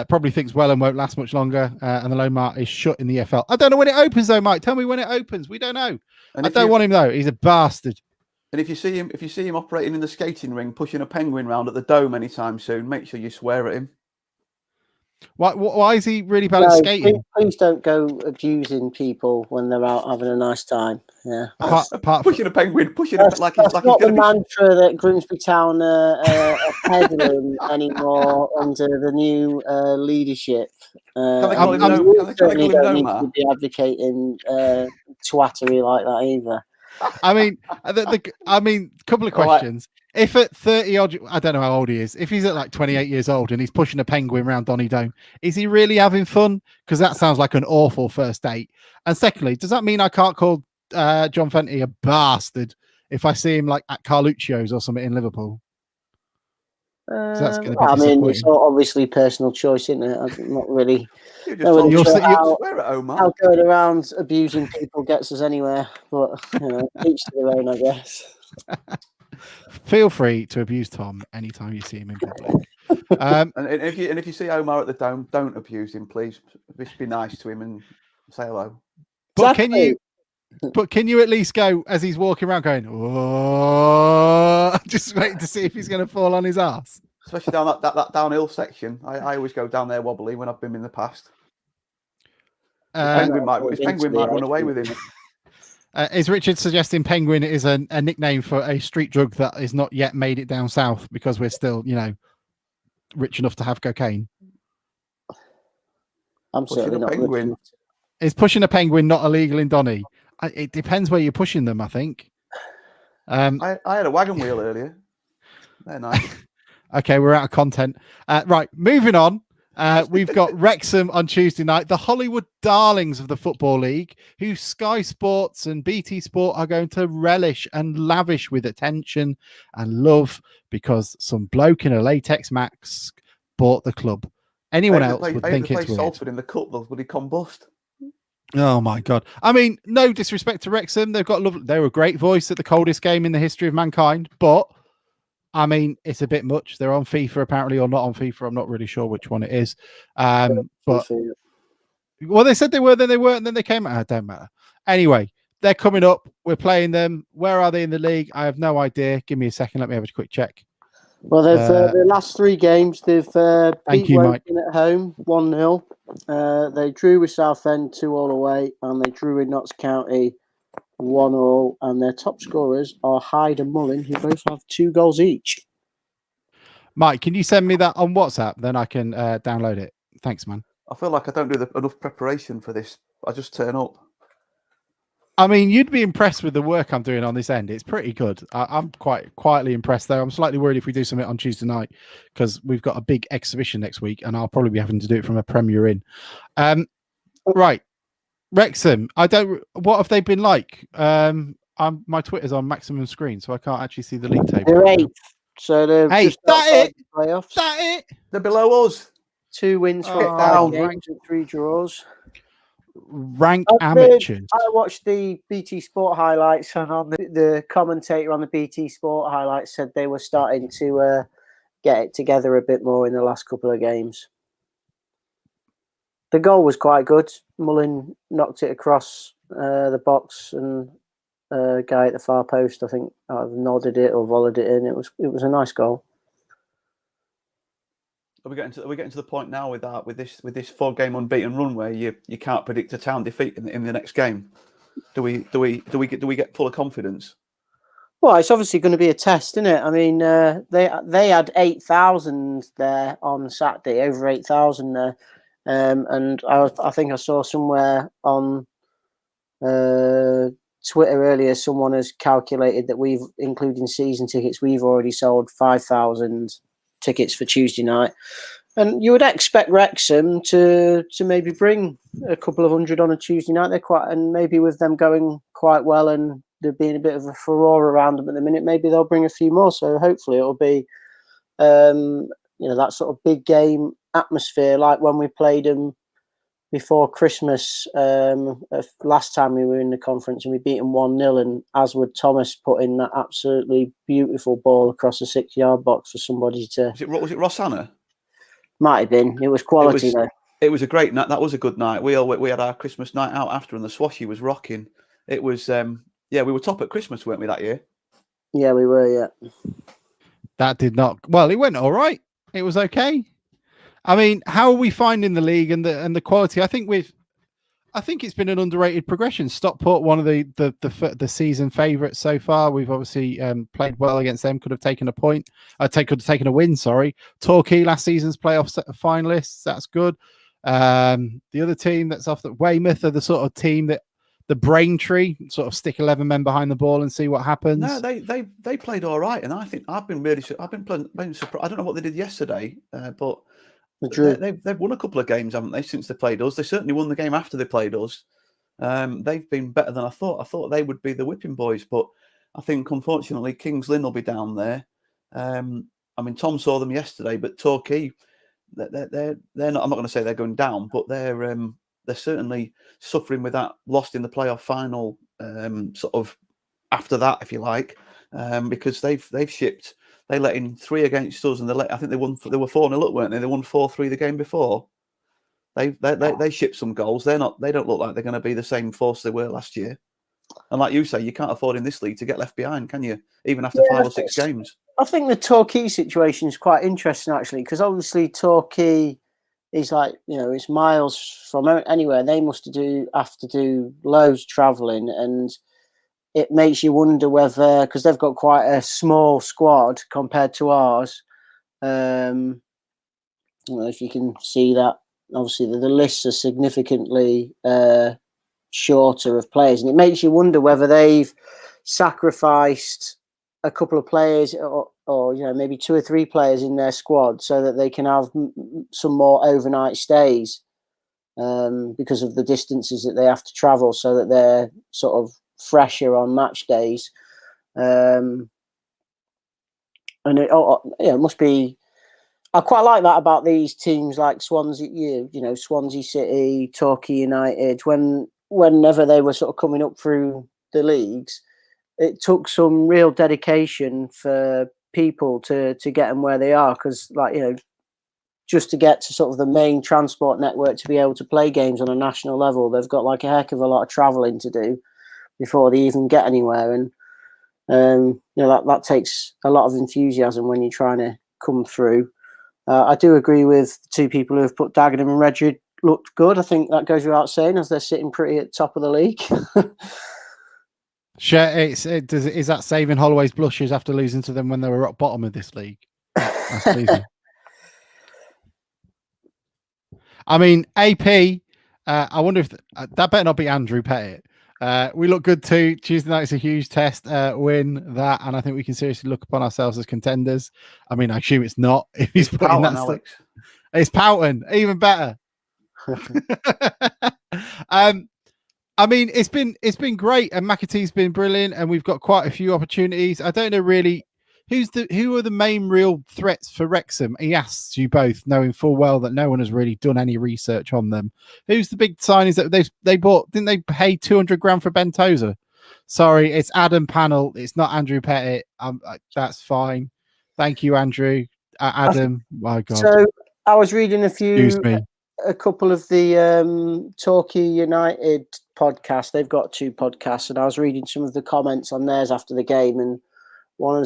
Probably thinks Welland won't last much longer, and the Nomar is shut in the EFL. I don't know when it opens though, Mike. Tell me when it opens. We don't know. I don't want him though. He's a bastard. And if you see him operating in the skating ring, pushing a penguin round at the Dome anytime soon, make sure you swear at him. Why is he really bad at skating? Please don't go abusing people when they're out having a nice time. Yeah, pushing a penguin, that's not the mantra that Grimsby Town are peddling anymore under the new leadership. I certainly don't need to be advocating twattery like that either. I mean, couple of questions. If at 30 odd, I don't know how old he is. If he's at like 28 years old and he's pushing a penguin around Donny Dome, is he really having fun? Because that sounds like an awful first date. And secondly, does that mean I can't call John Fenty a bastard if I see him like at Carluccio's or something in Liverpool? It's obviously personal choice, isn't it? I'm not really. How going around abusing people gets us anywhere, but each to their own, I guess. Feel free to abuse Tom anytime you see him in public. And if you see Omar at the Dome, don't abuse him, please. Just be nice to him and say hello. But can you at least go as he's walking around going, "Oh," just waiting to see if he's going to fall on his ass? Especially down that downhill section. I always go down there wobbly when I've been in the past. His penguin might run away with him. Is Richard suggesting penguin is a nickname for a street drug that is not yet made it down south because we're still, rich enough to have cocaine? I'm certainly not. Penguin. Is pushing a penguin not illegal in Donny? It depends where you're pushing them, I think. I had a wagon wheel earlier. They're nice. Okay, we're out of content. Right, moving on. We've got Wrexham on Tuesday night, the Hollywood darlings of the Football League, who Sky Sports and BT Sport are going to relish and lavish with attention and love because some bloke in a latex mask bought the club. Anyone else would think it's weird. Salford in the cup, would he combust? Oh my God! I mean, no disrespect to Wrexham, they've got they were a great voice at the coldest game in the history of mankind, but I mean, it's a bit much. They're on FIFA apparently, or not on FIFA. I'm not really sure which one it is. But they said they were, then they weren't, and then they came out. It don't matter. Anyway, they're coming up. We're playing them. Where are they in the league? I have no idea. Give me a second. Let me have a quick check. Well, they've the last 3 games they've beat Woking at home 1-0. They drew with Southend 2-2 away, and they drew with Notts County 1-1, and their top scorers are Hyde and Mullin, who both have 2 goals each. Mike, can you send me that on WhatsApp? Then I can download it. Thanks, man. I feel like I don't do enough preparation for this. I just turn up. I mean, you'd be impressed with the work I'm doing on this end. It's pretty good. I'm quite quietly impressed, though. I'm slightly worried if we do something on Tuesday night because we've got a big exhibition next week, and I'll probably be having to do it from a Premier Inn. Right, Wrexham. What have they been like? My Twitter's on maximum screen, so I can't actually see the league table. They're right now. eighth, so they're just outside the playoffs. That it? They're below us. 2 wins for Oh, 5 rank- games and 3 draws. Rank amateurs. I watched the BT Sport highlights, and on the commentator on the BT Sport highlights said they were starting to get it together a bit more in the last couple of games. The goal was quite good. Mullin knocked it across the box, and a guy at the far post, I think, either nodded it or volleyed it in. It was a nice goal. Are we getting to the point now with this 4-game unbeaten run where you can't predict a town defeat in the next game? Do we get full of confidence? Well, it's obviously going to be a test, isn't it? I mean, they had 8,000 there on Saturday, over 8,000 there, and I think I saw somewhere on Twitter earlier someone has calculated that we've, including season tickets, we've already sold 5,000 tickets for Tuesday night, and you would expect Wrexham to maybe bring a couple of hundred on a Tuesday night. And maybe with them going quite well and there being a bit of a furore around them at the minute, maybe they'll bring a few more. So hopefully it'll be that sort of big game atmosphere like when we played them before Christmas last time we were in the conference, and we beat them 1-0, and Aswood Thomas put in that absolutely beautiful ball across the 6-yard box for somebody to... Was it Rosanna? Might have been. It was quality though. It was a great night. That was a good night. We had our Christmas night out after, and the Swashy was rocking. It was we were top at Christmas, weren't we, that year? Yeah, we were, yeah. That did not... Well, it went all right. It was okay. I mean, how are we finding the league and the quality? I think it's been an underrated progression. Stockport, one of the season favourites so far. We've obviously played well against them. Could have taken a point. Could have taken a win. Sorry, Torquay, last season's playoff finalists. That's good. The other team that's off, Weymouth, are the sort of team that the Braintree sort of stick 11 men behind the ball and see what happens. No, they played all right, and I think I've been surprised. I don't know what they did yesterday, but. They've won a couple of games, haven't they, since they played us? They certainly won the game after they played us. They've been better than I thought. I thought they would be the whipping boys, but I think, unfortunately, Kings Lynn will be down there. I mean, Tom saw them yesterday, but Torquay, they're not. I'm not going to say they're going down, but they're certainly suffering with that lost in the playoff final. Sort of after that, if you like, because they've shipped. They let in 3 against us, and I think they won. They were 4-0 up, weren't they? They won 4-3 the game before. They shipped some goals. They don't look like they're going to be the same force they were last year. And like you say, you can't afford in this league to get left behind, can you? Even after 5 or 6 games. I think the Torquay situation is quite interesting, actually, because obviously Torquay is it's miles from anywhere. They have to do loads travelling, and it makes you wonder whether, because they've got quite a small squad compared to ours. I don't know if you can see that. Obviously, the lists are significantly shorter of players, and it makes you wonder whether they've sacrificed a couple of players, or maybe 2 or 3 players in their squad, so that they can have some more overnight stays because of the distances that they have to travel, so that they're sort of fresher on match days, and it must be. I quite like that about these teams like Swansea, Swansea City, Torquay United. Whenever they were sort of coming up through the leagues, it took some real dedication for people to get them where they are, because just to get to sort of the main transport network to be able to play games on a national level, they've got like a heck of a lot of travelling to do before they even get anywhere, and that takes a lot of enthusiasm when you're trying to come through. I do agree with the 2 people who have put Dagenham and Redruth looked good. I think that goes without saying, as they're sitting pretty at the top of the league. Sure, is that saving Holloway's blushes after losing to them when they were at bottom of this league last season? I mean, AP. I wonder if that better not be Andrew Pettit. We look good too. Tuesday night's a huge test. Win that, and I think we can seriously look upon ourselves as contenders. I mean, I assume it's not if he's It's putting Powell, that. Alex. It's Poughton, even better. I mean, it's been great, and McAtee's been brilliant, and we've got quite a few opportunities. I don't know really who are the main real threats for Wrexham. He asks you both, knowing full well that no one has really done any research on them. Who's the big signings that they bought? Didn't they pay 200 grand for Ben Tozer? Sorry, it's Adam Pannell. It's not Andrew Pettit. That's fine. Thank you, Andrew. Adam. My God. So I was reading Excuse me. a couple of the Torquay United podcasts. They've got 2 podcasts, and I was reading some of the comments on theirs after the game, and one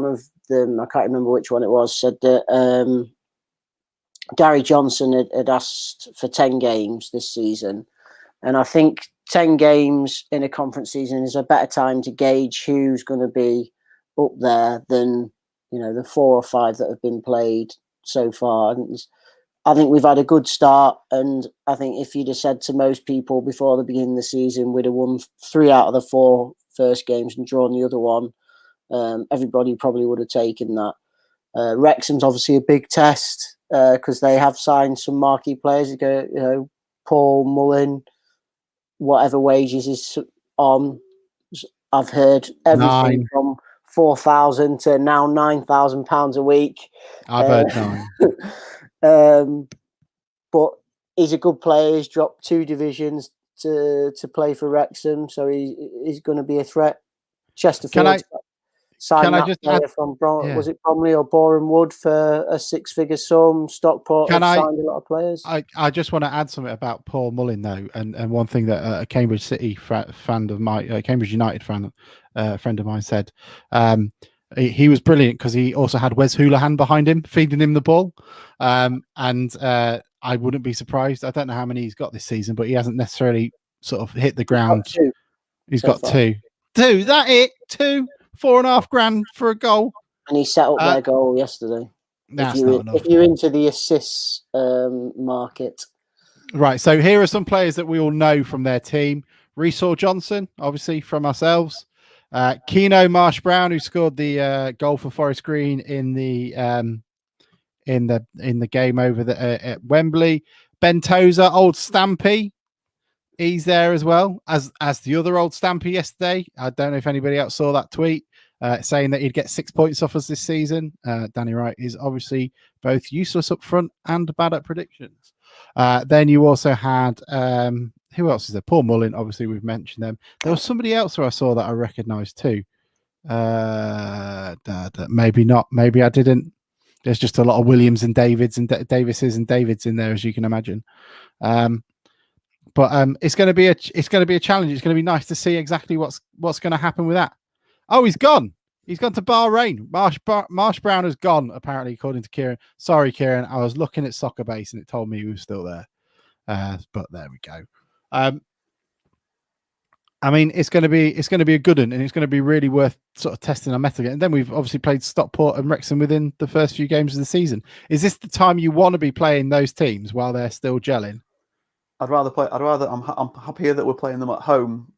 of them, I can't remember which one it was, said that Gary Johnson had asked for 10 games this season, and I think 10 games in a conference season is a better time to gauge who's going to be up there than the 4 or 5 that have been played so far. And I think we've had a good start, and I think if you'd have said to most people before the beginning of the season we'd have won 3 out of the 4 first games and drawn the other one, everybody probably would have taken that. Wrexham's obviously a big test because they have signed some marquee players. You go, Paul Mullin, whatever wages is on. I've heard everything from 4,000 to now £9,000 a week. I've heard 9. But he's a good player. He's dropped 2 divisions to play for Wrexham, so he's going to be a threat. Chesterfield signed that player from was it Bromley or Boreham Wood for a 6-figure sum. Stockport signed a lot of players. I just want to add something about Paul Mullin though, and one thing that a Cambridge City fan of my Cambridge United fan, friend of mine said. He was brilliant because he also had Wes Hoolahan behind him, feeding him the ball. I wouldn't be surprised. I don't know how many he's got this season, but he hasn't necessarily sort of hit the ground. He's got 2. That it? 2, 4.5 grand for a goal. And he set up their goal yesterday. If you're into the assists market. Right. So here are some players that we all know from their team. Reesor Johnson, obviously from ourselves. Keno Marsh-Brown, who scored the goal for Forest Green in the game over at Wembley. Ben Tozer, old Stampy, he's there as well as the other old Stampy yesterday. I don't know if anybody else saw that tweet saying that he'd get 6 points off us this season. Danny Wright is obviously both useless up front and bad at predictions. Then you also had who else is there? Paul Mullin, obviously we've mentioned them. There was somebody else who I saw that I recognised too. Maybe not. Maybe I didn't. There's just a lot of Williams and Davids and Davises and Davids in there, as you can imagine. But it's going to be a challenge. It's going to be nice to see exactly what's going to happen with that. Oh, he's gone. He's gone to Bahrain. Marsh Brown has gone, apparently, according to Kieran. Sorry, Kieran. I was looking at Soccer Base and it told me he was still there. But there we go. I mean, it's going to be a good one, and it's going to be really worth sort of testing our mettle again. And then we've obviously played Stockport and Wrexham within the first few games of the season. Is this the time you want to be playing those teams while they're still gelling? I'm happier that we're playing them at home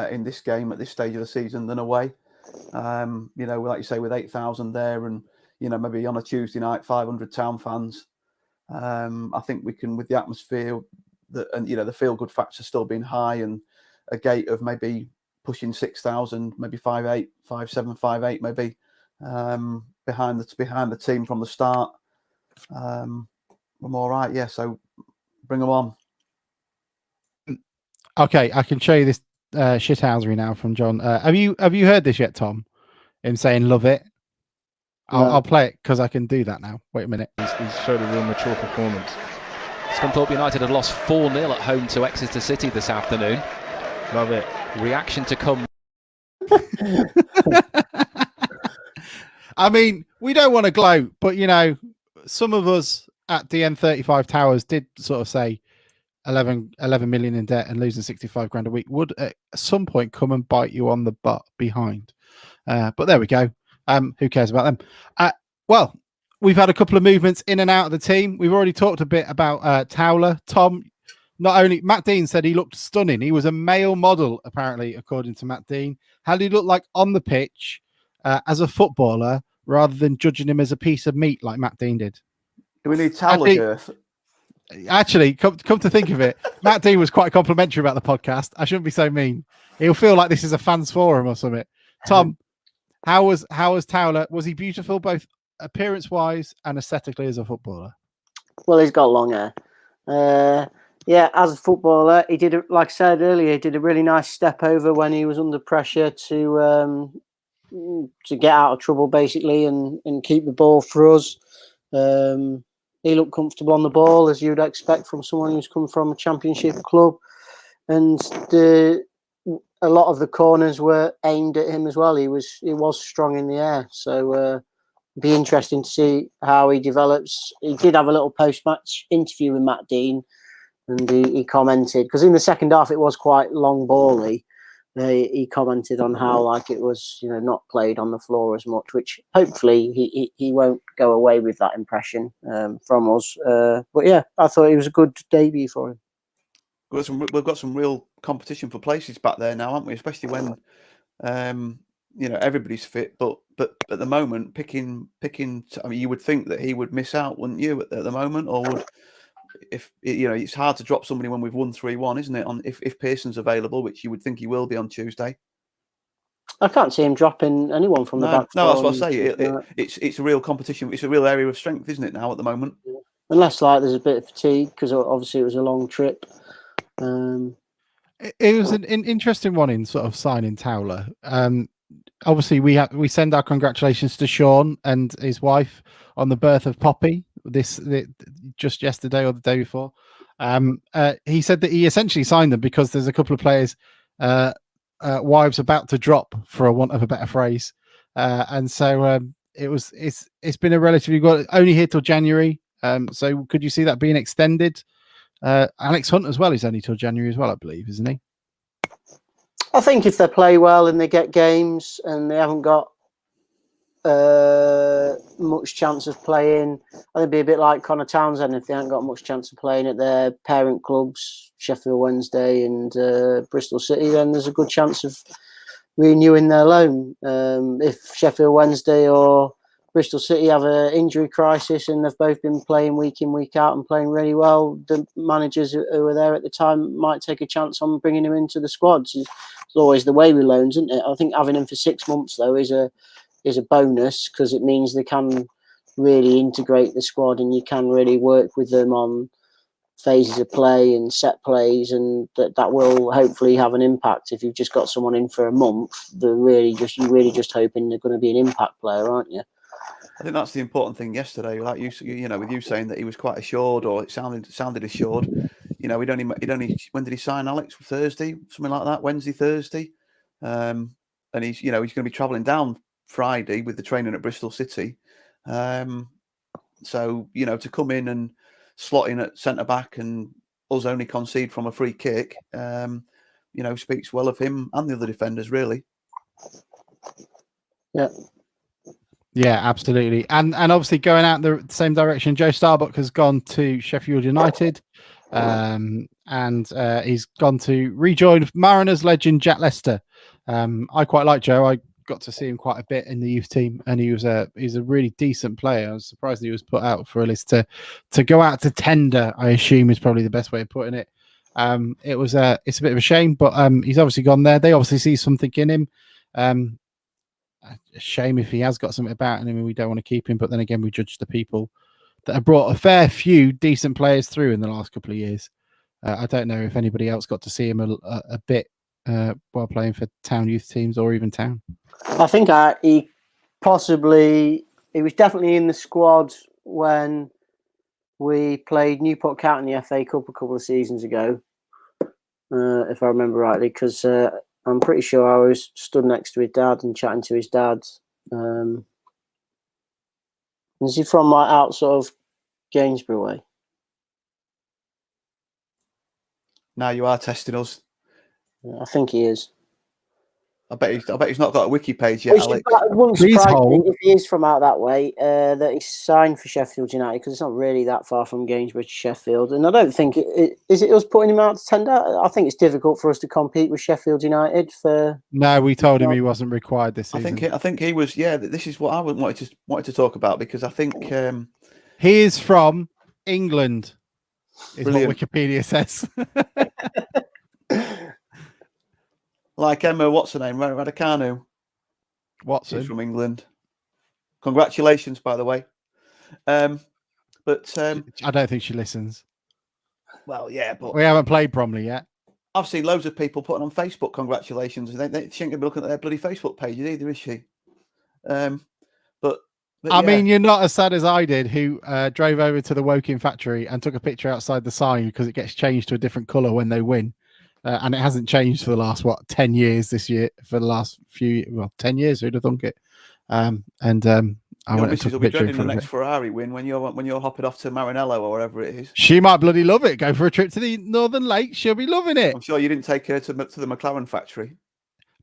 in this game at this stage of the season than away. Like you say, with 8,000 there, and maybe on a Tuesday night, 500 town fans. I think we can, with the atmosphere and the feel good factor still being high, and a gate of maybe pushing 6,000, maybe 5,800, 5,700, 5,800, maybe behind the team from the start. I'm all right, yeah. So bring them on. Okay, I can show you this shithousery now from John. Have you heard this yet, Tom? Him saying love it. I'll play it because I can do that now. Wait a minute. He's showed a real mature performance. Scunthorpe United had lost 4-0 at home to Exeter City this afternoon. Love it. Reaction to come. I mean, we don't want to gloat, but some of us at DN35 Towers did sort of say 11 million in debt and losing 65 grand a week would at some point come and bite you on the butt behind. But there we go. Who cares about them? Well, we've had a couple of movements in and out of the team. We've already talked a bit about Towler. Tom, not only Matt Dean said he looked stunning. He was a male model, apparently, according to Matt Dean. How did he look like on the pitch as a footballer, rather than judging him as a piece of meat like Matt Dean did? Do we need Towler girth? Actually, come to think of it, Matt Dean was quite complimentary about the podcast. I shouldn't be so mean. He'll feel like this is a fans forum or something. Tom, how was Towler? Was he beautiful, both appearance-wise and aesthetically as a footballer? Well, he's got long hair. Yeah, as a footballer, he did, like I said earlier, he did a really nice step over when he was under pressure to get out of trouble, basically, and keep the ball for us. He looked comfortable on the ball, as you'd expect from someone who's come from a championship club. And a lot of the corners were aimed at him as well. He was strong in the air. So be interesting to see how he develops. He did have a little post-match interview with Matt Dean, and he commented, because in the second half it was quite long bally. He commented on how, like, it was, not played on the floor as much, which hopefully he won't go away with that impression from us. But yeah, I thought it was a good debut for him. We've got some real competition for places back there now, haven't we? Especially when everybody's fit. But at the moment, picking. I mean, you would think that he would miss out, wouldn't you? At the moment, or would, if it's hard to drop somebody when we've won 3-1, isn't it? On if Pearson's available, which you would think he will be on Tuesday. I can't see him dropping anyone from the back. No, that's what I say. It's a real competition. It's a real area of strength, isn't it? Now at the moment, unless there's a bit of fatigue, because obviously it was a long trip. It was an interesting one in sort of signing Towler. Obviously, we send our congratulations to Sean and his wife on the birth of Poppy. Just yesterday or the day before. He said that he essentially signed them because there's a couple of players' wives about to drop, for a want of a better phrase, and so it's been a relatively good, only here till January. So could you see that being extended? Alex Hunt as well is only till January as well, I believe, isn't he? I think if they play well and they get games and they haven't got much chance of playing, I think it'd be a bit like Connor Townsend. If they haven't got much chance of playing at their parent clubs, Sheffield Wednesday and Bristol City, then there's a good chance of renewing their loan. If Sheffield Wednesday or Bristol City have an injury crisis and they've both been playing week in, week out and playing really well, the managers who were there at the time might take a chance on bringing him into the squads. It's always the way with loans, isn't it? I think having him for 6 months, though, is a bonus, because it means they can really integrate the squad and you can really work with them on phases of play and set plays, and that will hopefully have an impact. If you've just got someone in for a month, you're really just hoping they're going to be an impact player, aren't you? I think that's the important thing yesterday. Like with you saying that he was quite assured, or it sounded assured. He'd only when did he sign, Alex? Thursday, something like that. Wednesday, Thursday, and he's going to be travelling down Friday with the training at Bristol City. So to come in and slot in at centre back and us only concede from a free kick, speaks well of him and the other defenders, really. Yeah. Yeah, absolutely. And obviously going out the same direction, Joe Starbuck has gone to Sheffield United, and he's gone to rejoin Mariners legend Jack Lester. I quite like Joe. I got to see him quite a bit in the youth team, and he's a really decent player. I was surprised he was put out for a list to go out to tender, I assume, is probably the best way of putting it. It's a bit of a shame, but he's obviously gone there. They obviously see something in him. A shame if he has got something about him and we don't want to keep him, but then again, we judge the people that have brought a fair few decent players through in the last couple of years. I don't know if anybody else got to see him a bit while playing for Town youth teams or even Town. I think he was definitely in the squad when we played Newport County in the FA Cup a couple of seasons ago, if I remember rightly, because I'm pretty sure I was stood next to his dad and chatting to his dad. Is he from out sort of Gainsborough way? Now you are testing us. I think he is. I bet he's not got a wiki page yet, Which Alex. wouldn't Please surprise me hold. if he is from out that way, that he's signed for Sheffield United, because it's not really that far from Gainsborough to Sheffield. And I don't think is it us putting him out to tender. I think it's difficult for us to compete with Sheffield United for. No, we told him he wasn't required this season. I think he was. Yeah, this is what I wanted to talk about, because I think he is from England. Is Brilliant. what Wikipedia says. like Emma, what's her name? Raducanu. Watson. She's from England. Congratulations, by the way. But I don't think she listens. Well, yeah, but We haven't played Bromley yet. I've seen loads of people putting on Facebook congratulations. She ain't going to be looking at their bloody Facebook pages either, is she? But I mean, you're not as sad as I did, who drove over to the Woking factory and took a picture outside the sign because it gets changed to a different colour when they win. And it hasn't changed for the last, 10 years this year, for the last 10 years, who'd have thunk it? I went and took a picture in the next Ferrari win when you're hopping off to Maranello or wherever it is. She might bloody love it. Go for a trip to the Northern Lakes. She'll be loving it. I'm sure you didn't take her to the McLaren factory.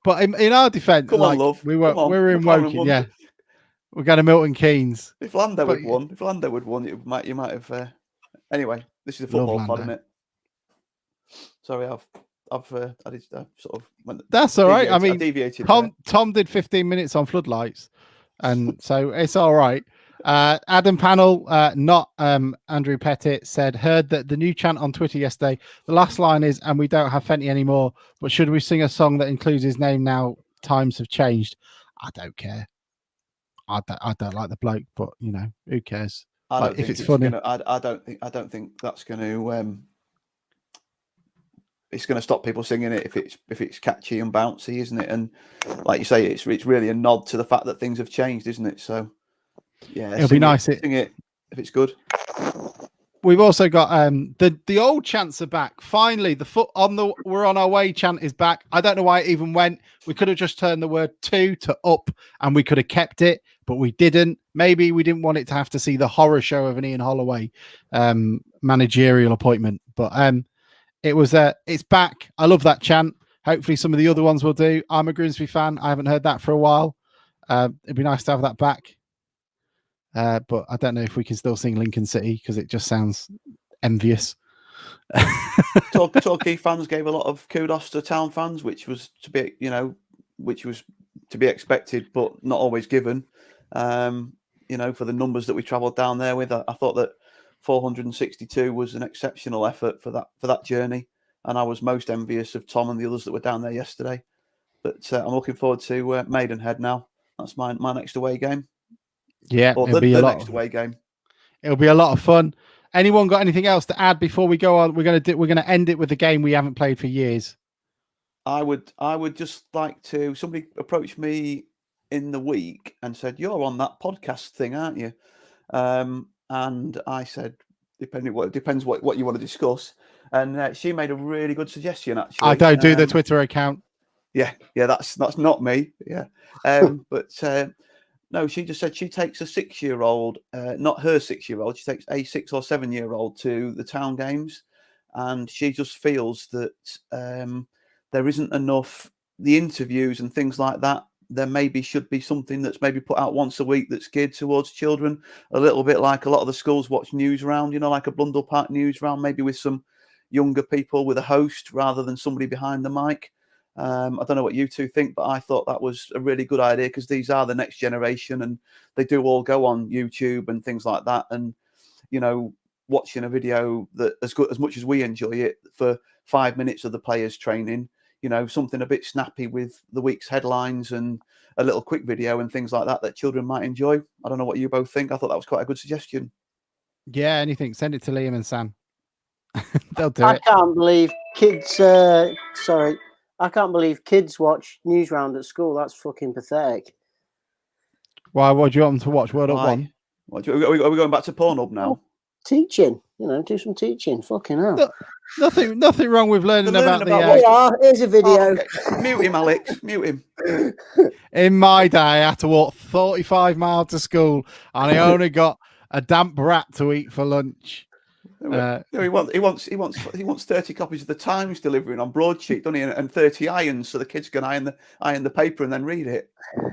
But in our defence, come on, love. We were in Woking, yeah. We're going to Milton Keynes. If Lando had won, you might have. Anyway, this is a football pod, isn't it? Sorry, I sort of went. That's all right. I mean, deviated. Tom did 15 minutes on floodlights, and so it's all right. Adam Panel, not Andrew Pettit, said, heard that the new chant on Twitter yesterday, the last line is, and we don't have Fenty anymore, but should we sing a song that includes his name now? Times have changed. I don't care. I don't like the bloke, but who cares? If it's funny. I don't think that's going to. It's going to stop people singing it if it's catchy and bouncy, isn't it? And like you say, it's really a nod to the fact that things have changed, isn't it? So yeah, it'll be nice. Sing it if it's good. We've also got the old chants are back. Finally, we're on our way chant is back. I don't know why it even went. We could have just turned the word to up and we could have kept it, but we didn't. Maybe we didn't want it to have to see the horror show of an Ian Holloway managerial appointment. But it's back. I love that chant. Hopefully some of the other ones will do. I'm a Grimsby fan. I haven't heard that for a while. It'd be nice to have that back. But I don't know if we can still sing Lincoln City because it just sounds envious. Torquay fans gave a lot of kudos to Town fans, which was to be expected, but not always given. For the numbers that we travelled down there with, I thought that 462 was an exceptional effort for that journey, and I was most envious of Tom and the others that were down there yesterday. But I'm looking forward to Maidenhead now. That's my next away game. Yeah, it'll be the next away game. It'll be a lot of fun. Anyone got anything else to add before we go on? We're gonna end it with a game we haven't played for years. I would just like to. Somebody approached me in the week and said, "You're on that podcast thing, aren't you?" And I said, depends what you want to discuss. And she made a really good suggestion, actually. I don't do the Twitter account. Yeah, that's not me. Yeah. But no, she just said she takes a 6-year-old, not her 6-year-old, she takes a 6 or 7-year-old to the town games. And she just feels that there isn't enough, the interviews and things like that. There maybe should be something that's maybe put out once a week that's geared towards children, a little bit like a lot of the schools watch news round, like a Blundell Park news round, maybe with some younger people with a host rather than somebody behind the mic. I don't know what you two think, but I thought that was a really good idea because these are the next generation and they do all go on YouTube and things like that. And, watching a video that as much as we enjoy it for 5 minutes of the players training, something a bit snappy with the week's headlines and a little quick video and things like that children might enjoy. I don't know what you both think. I thought that was quite a good suggestion. Yeah, anything. Send it to Liam and Sam. They'll do I it. can't believe kids. I can't believe kids watch news round at school. That's fucking pathetic. Why? What do you want them to watch? World at One? Are we going back to Pornhub now? Teaching. Do some teaching. Fucking hell. Nothing wrong with learning about the. Here's a video. Okay. Mute him, Alex. Mute him. In my day, I had to walk 45 miles to school, and I only got a damp rat to eat for lunch. No, he wants 30 copies of the Times delivering on broadsheet, doesn't he? And 30 irons so the kids can iron the paper and then read it.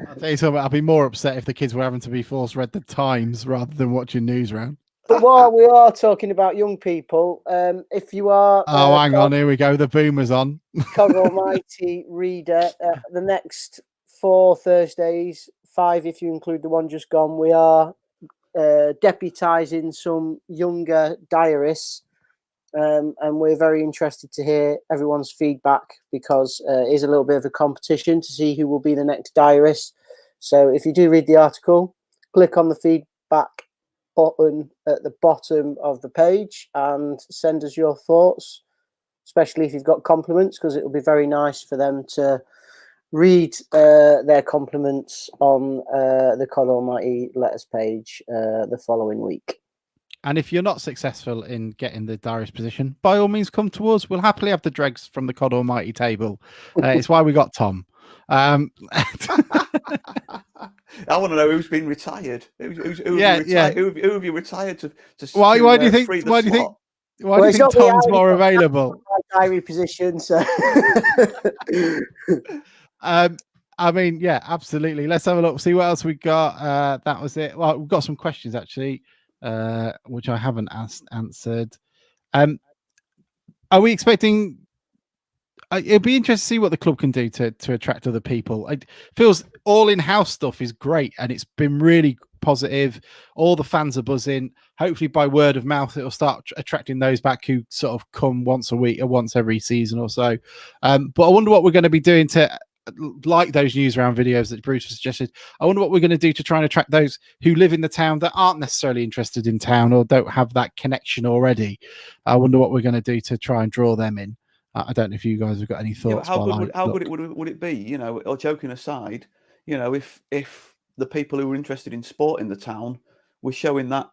I'll tell you something, I'd be more upset if the kids were having to be forced read the Times rather than watching news round. But while we are talking about young people, if you are hang on, here we go. The boomer's on. God Almighty reader, the next 4 Thursdays, 5 if you include the one just gone, we are deputising some younger diarists, and we're very interested to hear everyone's feedback because it is a little bit of a competition to see who will be the next diarist. So if you do read the article, click on the feedback button at the bottom of the page and send us your thoughts, especially if you've got compliments, because it will be very nice for them to read their compliments on the God Almighty Letters page the following week. And if you're not successful in getting the diarist position, by all means come to us. We'll happily have the dregs from the God Almighty table. It's why we got Tom. I want to know who's been retired. Who have you retired to why do you think? Why do you think Tom's more available? Diary position. So. I mean, yeah, absolutely. Let's have a look. See what else we got. That was it. Well, we've got some questions actually, which I haven't answered. Are we expecting? It'd be interesting to see what the club can do to attract other people. It feels all in-house stuff is great, and it's been really positive. All the fans are buzzing. Hopefully, by word of mouth, it'll start attracting those back who sort of come once a week or once every season or so. But I wonder what we're going to be doing to, like those news round videos that Bruce suggested. I wonder what we're going to do to try and attract those who live in the town that aren't necessarily interested in town or don't have that connection already. I wonder what we're going to do to try and draw them in. I don't know if you guys have got any thoughts. Yeah, how good would it be? You know, or joking aside, you know, if the people who are interested in sport in the town were showing that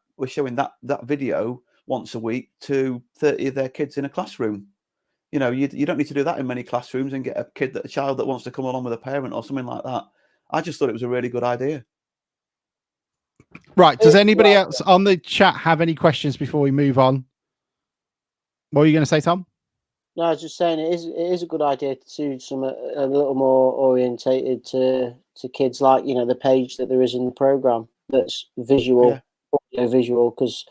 video once a week to 30 of their kids in a classroom. You know, you don't need to do that in many classrooms and get a child that wants to come along with a parent or something like that. I just thought it was a really good idea. Right. Does anybody else on the chat have any questions before we move on? What were you going to say, Tom? No, I was just saying it is a good idea to do some a little more orientated to kids, like, you know, the page that there is in the program that's visual, audio visual, because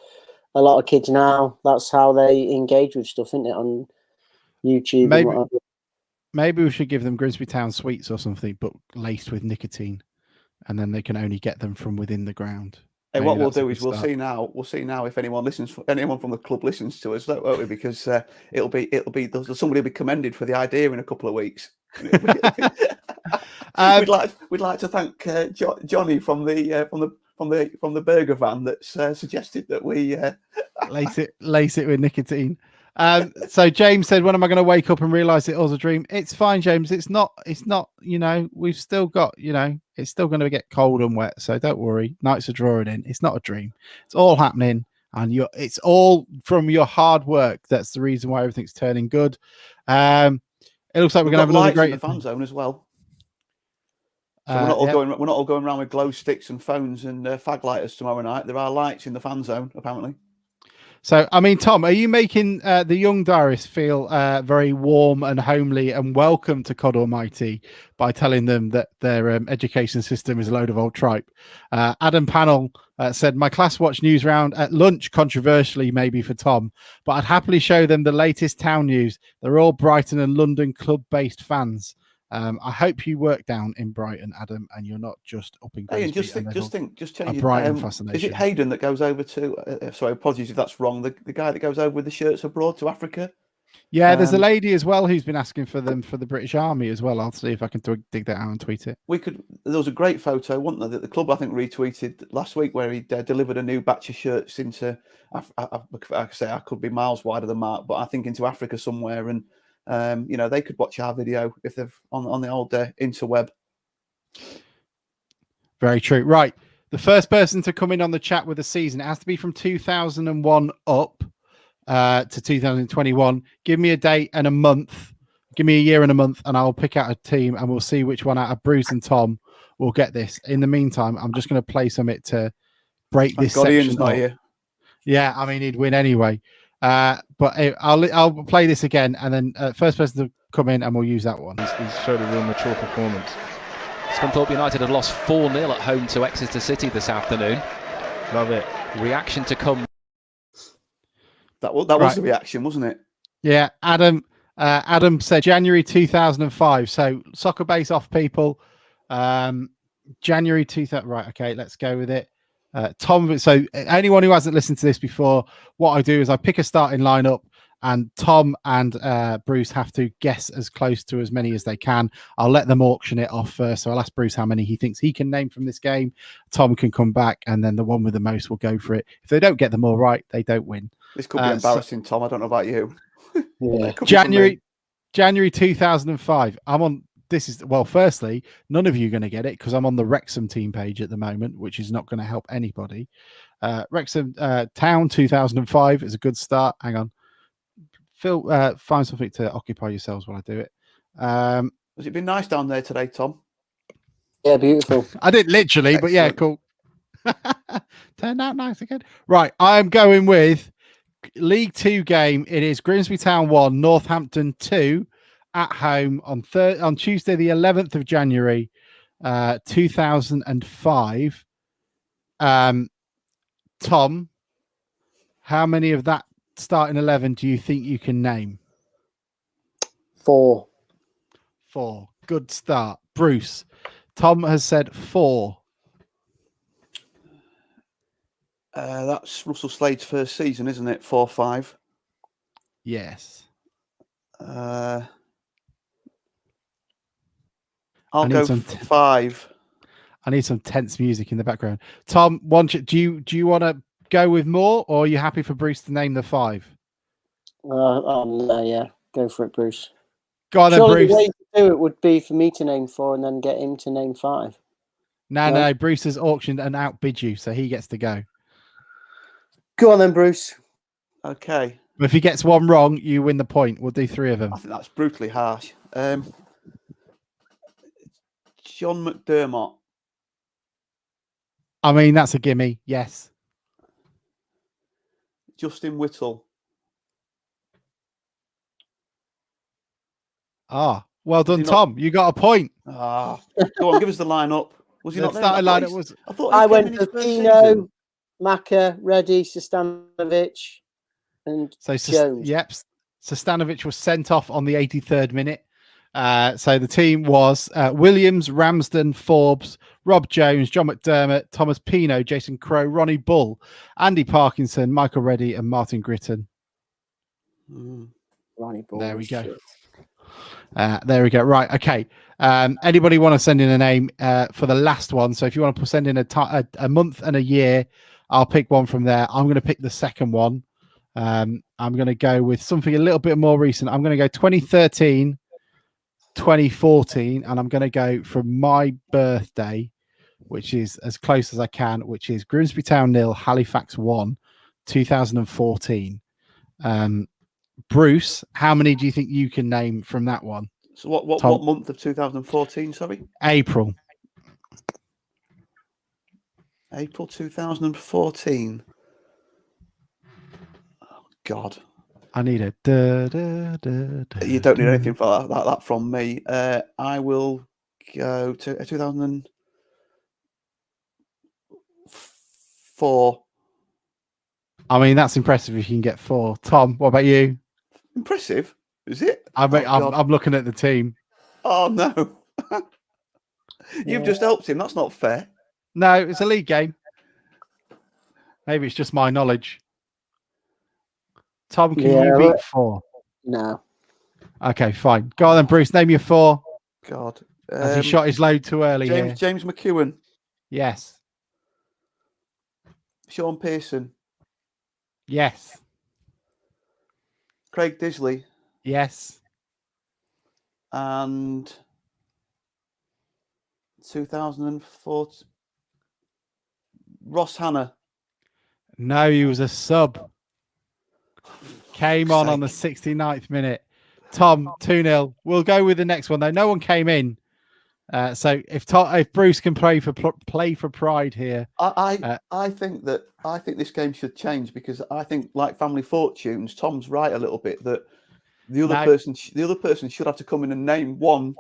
a lot of kids now, that's how they engage with stuff, isn't it, on YouTube? Maybe we should give them Grimsby Town sweets or something, but laced with nicotine, and then they can only get them from within the ground. Hey, what we'll do is we'll see now if anyone from the club listens to us, won't we? Because it'll be somebody will be commended for the idea in a couple of weeks. We'd like to thank Johnny from the burger van that's suggested that we lace it with nicotine. So James said, when am I going to wake up and realize it was a dream? It's fine, James. It's not, you know, we've still got, you know, it's still going to get cold and wet. So don't worry. Nights are drawing in. It's not a dream. It's all happening. And it's all from your hard work. That's the reason why everything's turning good. It looks like we're going to have another great in the fan zone as well. So we're not all going around with glow sticks and phones and fag lighters tomorrow night. There are lights in the fan zone, apparently. So, I mean, Tom, are you making the young diarists feel very warm and homely and welcome to God Almighty by telling them that their education system is a load of old tripe? Adam Pannell said, my class watched news round at lunch, controversially maybe for Tom, but I'd happily show them the latest town news. They're all Brighton and London club-based fans. I hope you work down in Brighton, Adam, and you're not just up in Grimsby. Hey, and just change Brighton fascination. Is it Hayden that goes over to? Sorry, apologies if that's wrong. The guy that goes over with the shirts abroad to Africa. Yeah, there's a lady as well who's been asking for them for the British Army as well. I'll see if I can dig that out and tweet it. There was a great photo, wasn't there, that the club I think retweeted last week, where he delivered a new batch of shirts into. I say I could be miles wide of the mark, but I think into Africa somewhere, and you know, they could watch our video if they've on the old interweb. Very true. Right, the first person to come in on the chat with a season, it has to be from 2001 up to 2021. Give me a date and a month. Give me a year and a month, and I'll pick out a team, and we'll see which one out of Bruce and Tom will get this. In the meantime, I'm just going to play something to break this section up. Yeah, I mean, he'd win anyway. I'll play this again, and then first person to come in, and we'll use that one. He's showed a real mature performance. Scunthorpe United had lost 4-0 at home to Exeter City this afternoon. Love it. Reaction to come. That was the reaction, wasn't it? Yeah, Adam said January 2005. So soccer base off, people. January 2000. Right, okay, let's go with it. Tom. So anyone who hasn't listened to this before, what I do is I pick a starting lineup, and Tom and Bruce have to guess as close to as many as they can. I'll let them auction it off first. So I'll ask Bruce how many he thinks he can name from this game. Tom can come back, and then the one with the most will go for it. If they don't get them all right, they don't win. This could be embarrassing, Tom. I don't know about you. Yeah. January 2005. I'm on. This is firstly, none of you are going to get it because I'm on the Wrexham team page at the moment, which is not going to help anybody. Wrexham Town 2005 is a good start. Hang on. Phil, find something to occupy yourselves while I do it. Has it been nice down there today, Tom? Yeah, beautiful. I didn't literally, but yeah, cool. Turned out nice again. Right, I'm going with League 2 game. It is Grimsby Town 1, Northampton 2 at home on Tuesday, the 11th of January, 2005. Tom, how many of that starting 11 do you think you can name? 4. Good start. Bruce, Tom has said 4. That's Russell Slade's first season, isn't it? 4-5. Yes. I'll go 5. I need some tense music in the background. Tom, do you want to go with more, or are you happy for Bruce to name the 5? Yeah, go for it, Bruce. Go on then, Surely Bruce. the way to do it would be for me to name 4 and then get him to name 5. No, Bruce has auctioned and outbid you, so he gets to go. Go on then, Bruce. Okay. But if he gets one wrong, you win the point. We'll do 3 of them. I think that's brutally harsh. John McDermott. I mean, that's a gimme. Yes. Justin Whittle. Well done, Tom. You got a point. Go on, give us the lineup. Was he not there? I went for Pino, Maka, Reddy, Sestanovic, and Jones. Yep. Sestanovic was sent off on the 83rd minute. So the team was Williams, Ramsden, Forbes, Rob Jones, John McDermott, Thomas Pino, Jason Crow, Ronnie Bull, Andy Parkinson, Michael Reddy, and Martin Gritton. Ronnie Bull. There we go. There we go. Right. Okay. Anybody want to send in a name for the last one? So if you want to send in a month and a year, I'll pick one from there. I'm going to pick the second one. I'm going to go with something a little bit more recent. I'm going to go 2013, 2014, and I'm going to go from my birthday, which is as close as I can, which is Grimsby Town 0, Halifax 1, 2014. Bruce, how many do you think you can name from that one? So what month of 2014, sorry? April 2014. Oh, God. I need a You don't need anything for that from me. I will go to 2004. I mean, that's impressive if you can get 4. Tom, what about you? Impressive, is it? I'm looking at the team. Oh, no. You've just helped him. That's not fair. No, it's a league game. Maybe it's just my knowledge. Tom, can you beat 4? No. Okay, fine. Go on then, Bruce. Name your 4. God. Has he shot his load too early here? James McEwen. Yes. Sean Pearson. Yes. Craig Disley. Yes. And 2004. Ross Hannah. No, he was a sub. Came on the 69th minute. Tom, 2-0. We'll go with the next one, though. No one came in. So if Bruce can play for pride here, I think this game should change, because I think, like Family Fortunes, Tom's right a little bit that the other person should have to come in and name one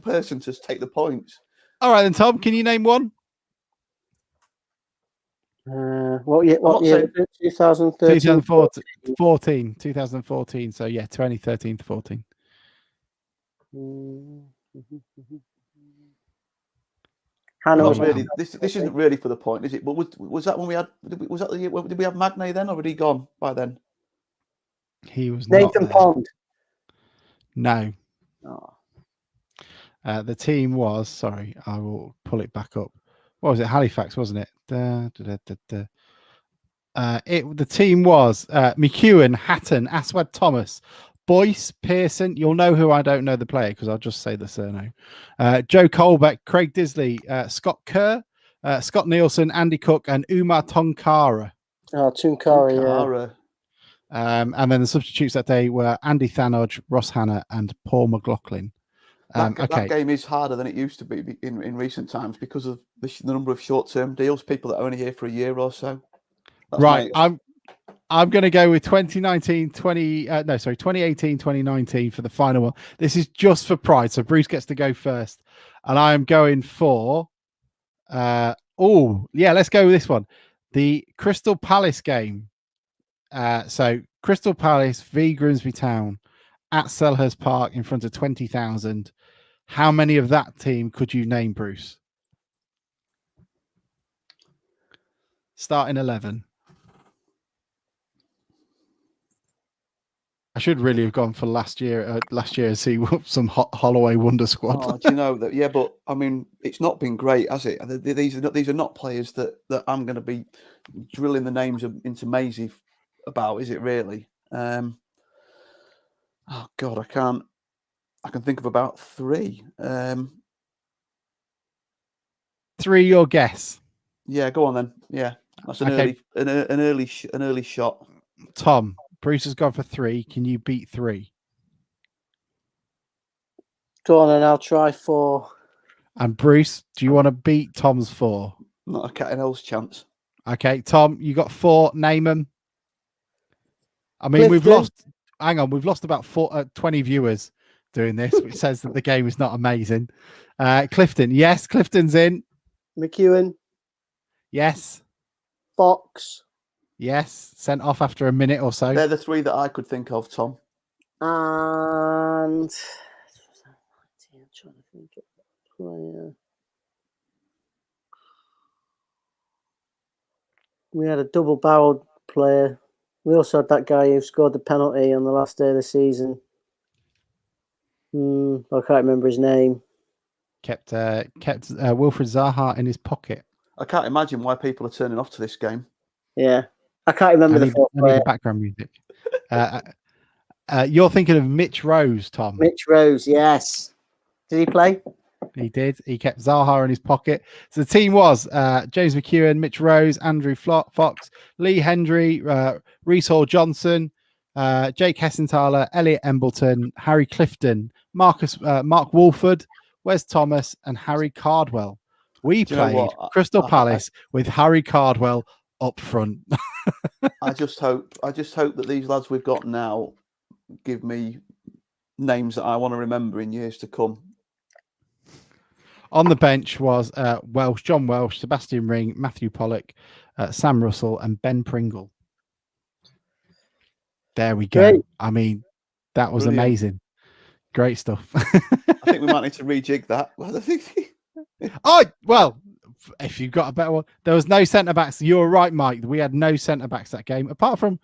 person to take the points. All right, then, Tom, can you name one? What year? 2013? 2014. So yeah, 2013 to 14. Hannah was really. This isn't really for the point, is it? But was that when we had? Was that the year? Did we have Magnay then, or had he gone by then? He was Nathan not there. Pond. No. Oh. The team was, sorry, I will pull it back up. What was it? Halifax, wasn't it? The team was McEwen, Hatton, Aswad Thomas, Boyce, Pearson. You'll know who I don't know the player because I'll just say the surname. Joe Colbeck, Craig Disley, Scott Kerr, Scott Nielsen, Andy Cook, and Umar Tonkara. Oh, Tonkara, yeah. And then the substitutes that day were Andy Thanodge, Ross Hannah, and Paul McLaughlin. That game is harder than it used to be in recent times because of the number of short-term deals, people that are only here for a year or so. That's right. I'm going to go with 2018, 2019 for the final one. This is just for pride. So Bruce gets to go first. And I am going for, let's go with this one. The Crystal Palace game. So Crystal Palace v Grimsby Town at Selhurst Park in front of 20,000. How many of that team could you name, Bruce? Starting 11. I should really have gone for last year and see some Holloway Wonder Squad. Oh, do you know that? Yeah, but I mean, it's not been great, has it? These are not players that I'm going to be drilling the names into Maisie about, is it really? Oh God, I can think of about 3. 3, your guess? Yeah, go on then. Yeah, that's an early shot. Tom, Bruce has gone for 3. Can you beat 3? Go on, and I'll try 4. And Bruce, do you want to beat Tom's 4? Not a cat and hell's chance. Okay, Tom, you got 4. Name them. I mean, Clifton. we've lost about 20 viewers doing this, which says that the game is not amazing. Clifton, yes, Clifton's in. McEwen. Yes. Fox. Yes, sent off after a minute or so. They're the 3 that I could think of, Tom. And I'm trying to think of a player. We had a double-barreled player. We also had that guy who scored the penalty on the last day of the season. I can't remember his name. Kept Wilfred Zaha in his pocket. I can't imagine why people are turning off to this game. Yeah, I can't remember the fourth player. The background music. You're thinking of Mitch Rose, Tom. Mitch Rose, yes. Did he play? He did. He kept Zaha in his pocket. So the team was James McEwen, Mitch Rose, Andrew Fox, Lee Hendry, Reece Hall Johnson, Jake Hessenthaler, Elliot Embleton, Harry Clifton, Mark Wolford, Wes Thomas, and Harry Cardwell. We played Crystal Palace with Harry Cardwell up front. I just hope that these lads we've got now give me names that I want to remember in years to come. On the bench was John Welsh, Sebastian Ring, Matthew Pollock, Sam Russell, and Ben Pringle. There we go. Great. I mean, that was amazing. Great stuff. I think we might need to rejig that. Well, if you've got a better one. There was no centre-backs. You're right, Mike. We had no centre-backs that game. Apart from,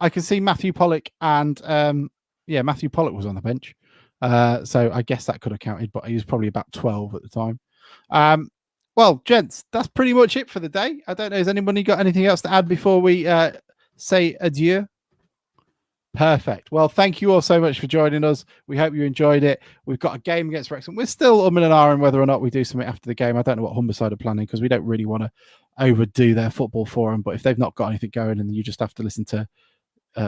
I can see Matthew Pollock and, Matthew Pollock was on the bench. So I guess that could have counted, but he was probably about 12 at the time. Well, gents, that's pretty much it for the day. I don't know. Has anybody got anything else to add before we say adieu? Perfect. Well, thank you all so much for joining us. We hope you enjoyed it. We've got a game against Wrexham. We're still umming and ahhing whether or not we do something after the game. I don't know what Humberside are planning because we don't really want to overdo their football for them. But if they've not got anything going, and you just have to listen to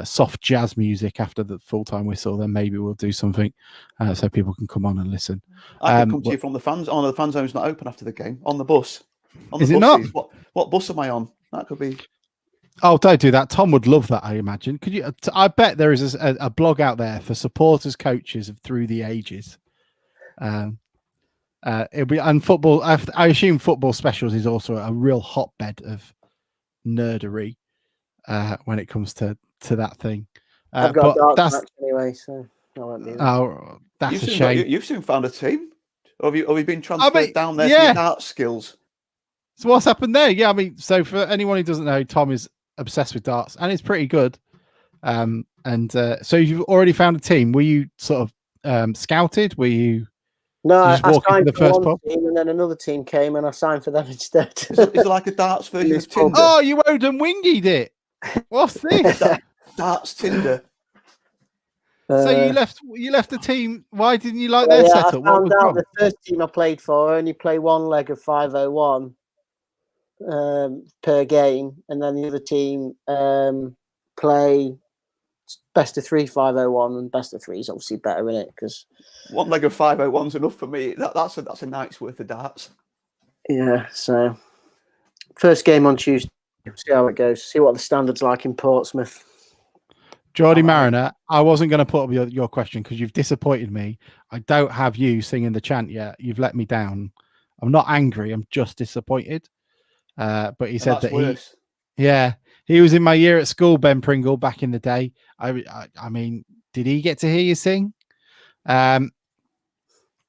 soft jazz music after the full-time whistle, then maybe we'll do something so people can come on and listen. I could come to you from the fans. Oh no, the fan zone's not open after the game. On the bus. On the Is it not? What bus am I on? That could be. Oh, don't do that. Tom would love that, I imagine. Could you? I bet there is a blog out there for supporters, coaches of through the ages. It'll be and football. I assume football specials is also a real hotbed of nerdery when it comes to that thing. I've got a darts match anyway, so I won't be. Oh, that's a shame. You've soon found a team. Or have you been transferred down there for your darts skills? So what's happened there? Yeah, I mean, so for anyone who doesn't know, Tom is obsessed with darts, and it's pretty good. So you've already found a team. Were you sort of scouted? Were you? No, I signed for one team, and then another team came, and I signed for them instead. Is it like a darts version of Tinder? Oh, you Odin Wingied it. What's this? Darts Tinder. So you left the team. Why didn't you like their setup? I found out the first team I played for only play one leg of 501 per game, and then the other team play best of 3 501, and best of 3 is obviously better in it because one leg of 501 is enough for me. That's a night's worth of darts. Yeah. So first game on Tuesday. See how it goes. See what the standards like in Portsmouth. Geordie Mariner, I wasn't going to put up your question because you've disappointed me. I don't have you singing the chant yet. You've let me down. I'm not angry. I'm just disappointed. But he said that he was in my year at school, Ben Pringle, back in the day. I mean, did he get to hear you sing? Mike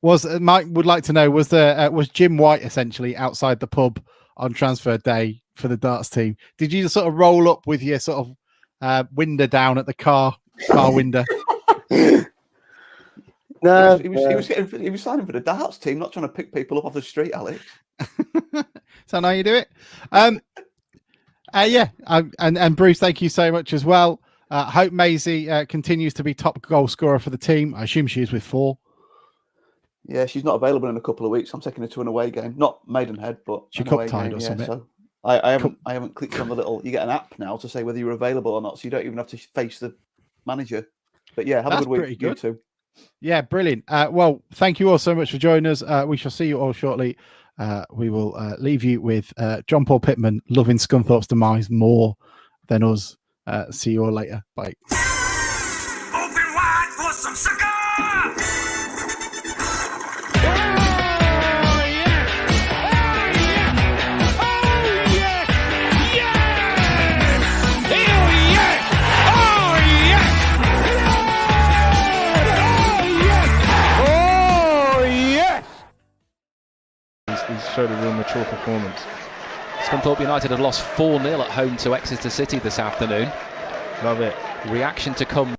would like to know, was Jim White essentially outside the pub on transfer day for the darts team? Did you sort of roll up with your sort of window down at the car window? No, he was signing for the darts team, not trying to pick people up off the street, Alex. So now you do it. And Bruce, thank you so much as well. Hope Maisie continues to be top goal scorer for the team. I assume she is with 4. Yeah, she's not available in a couple of weeks. I'm taking her to an away game, not Maidenhead, but she cup tied or something. So I haven't clicked on the little. You get an app now to say whether you're available or not, so you don't even have to face the manager. But yeah, have a good week. Pretty good. You too. Yeah, brilliant. Well, thank you all so much for joining us. We shall see you all shortly. We will leave you with John Paul Pittman loving Scunthorpe's demise more than us. See you all later. Bye. Open wide for some sucker! He's showed a real mature performance. Scunthorpe United had lost 4-0 at home to Exeter City this afternoon. Love it. Reaction to come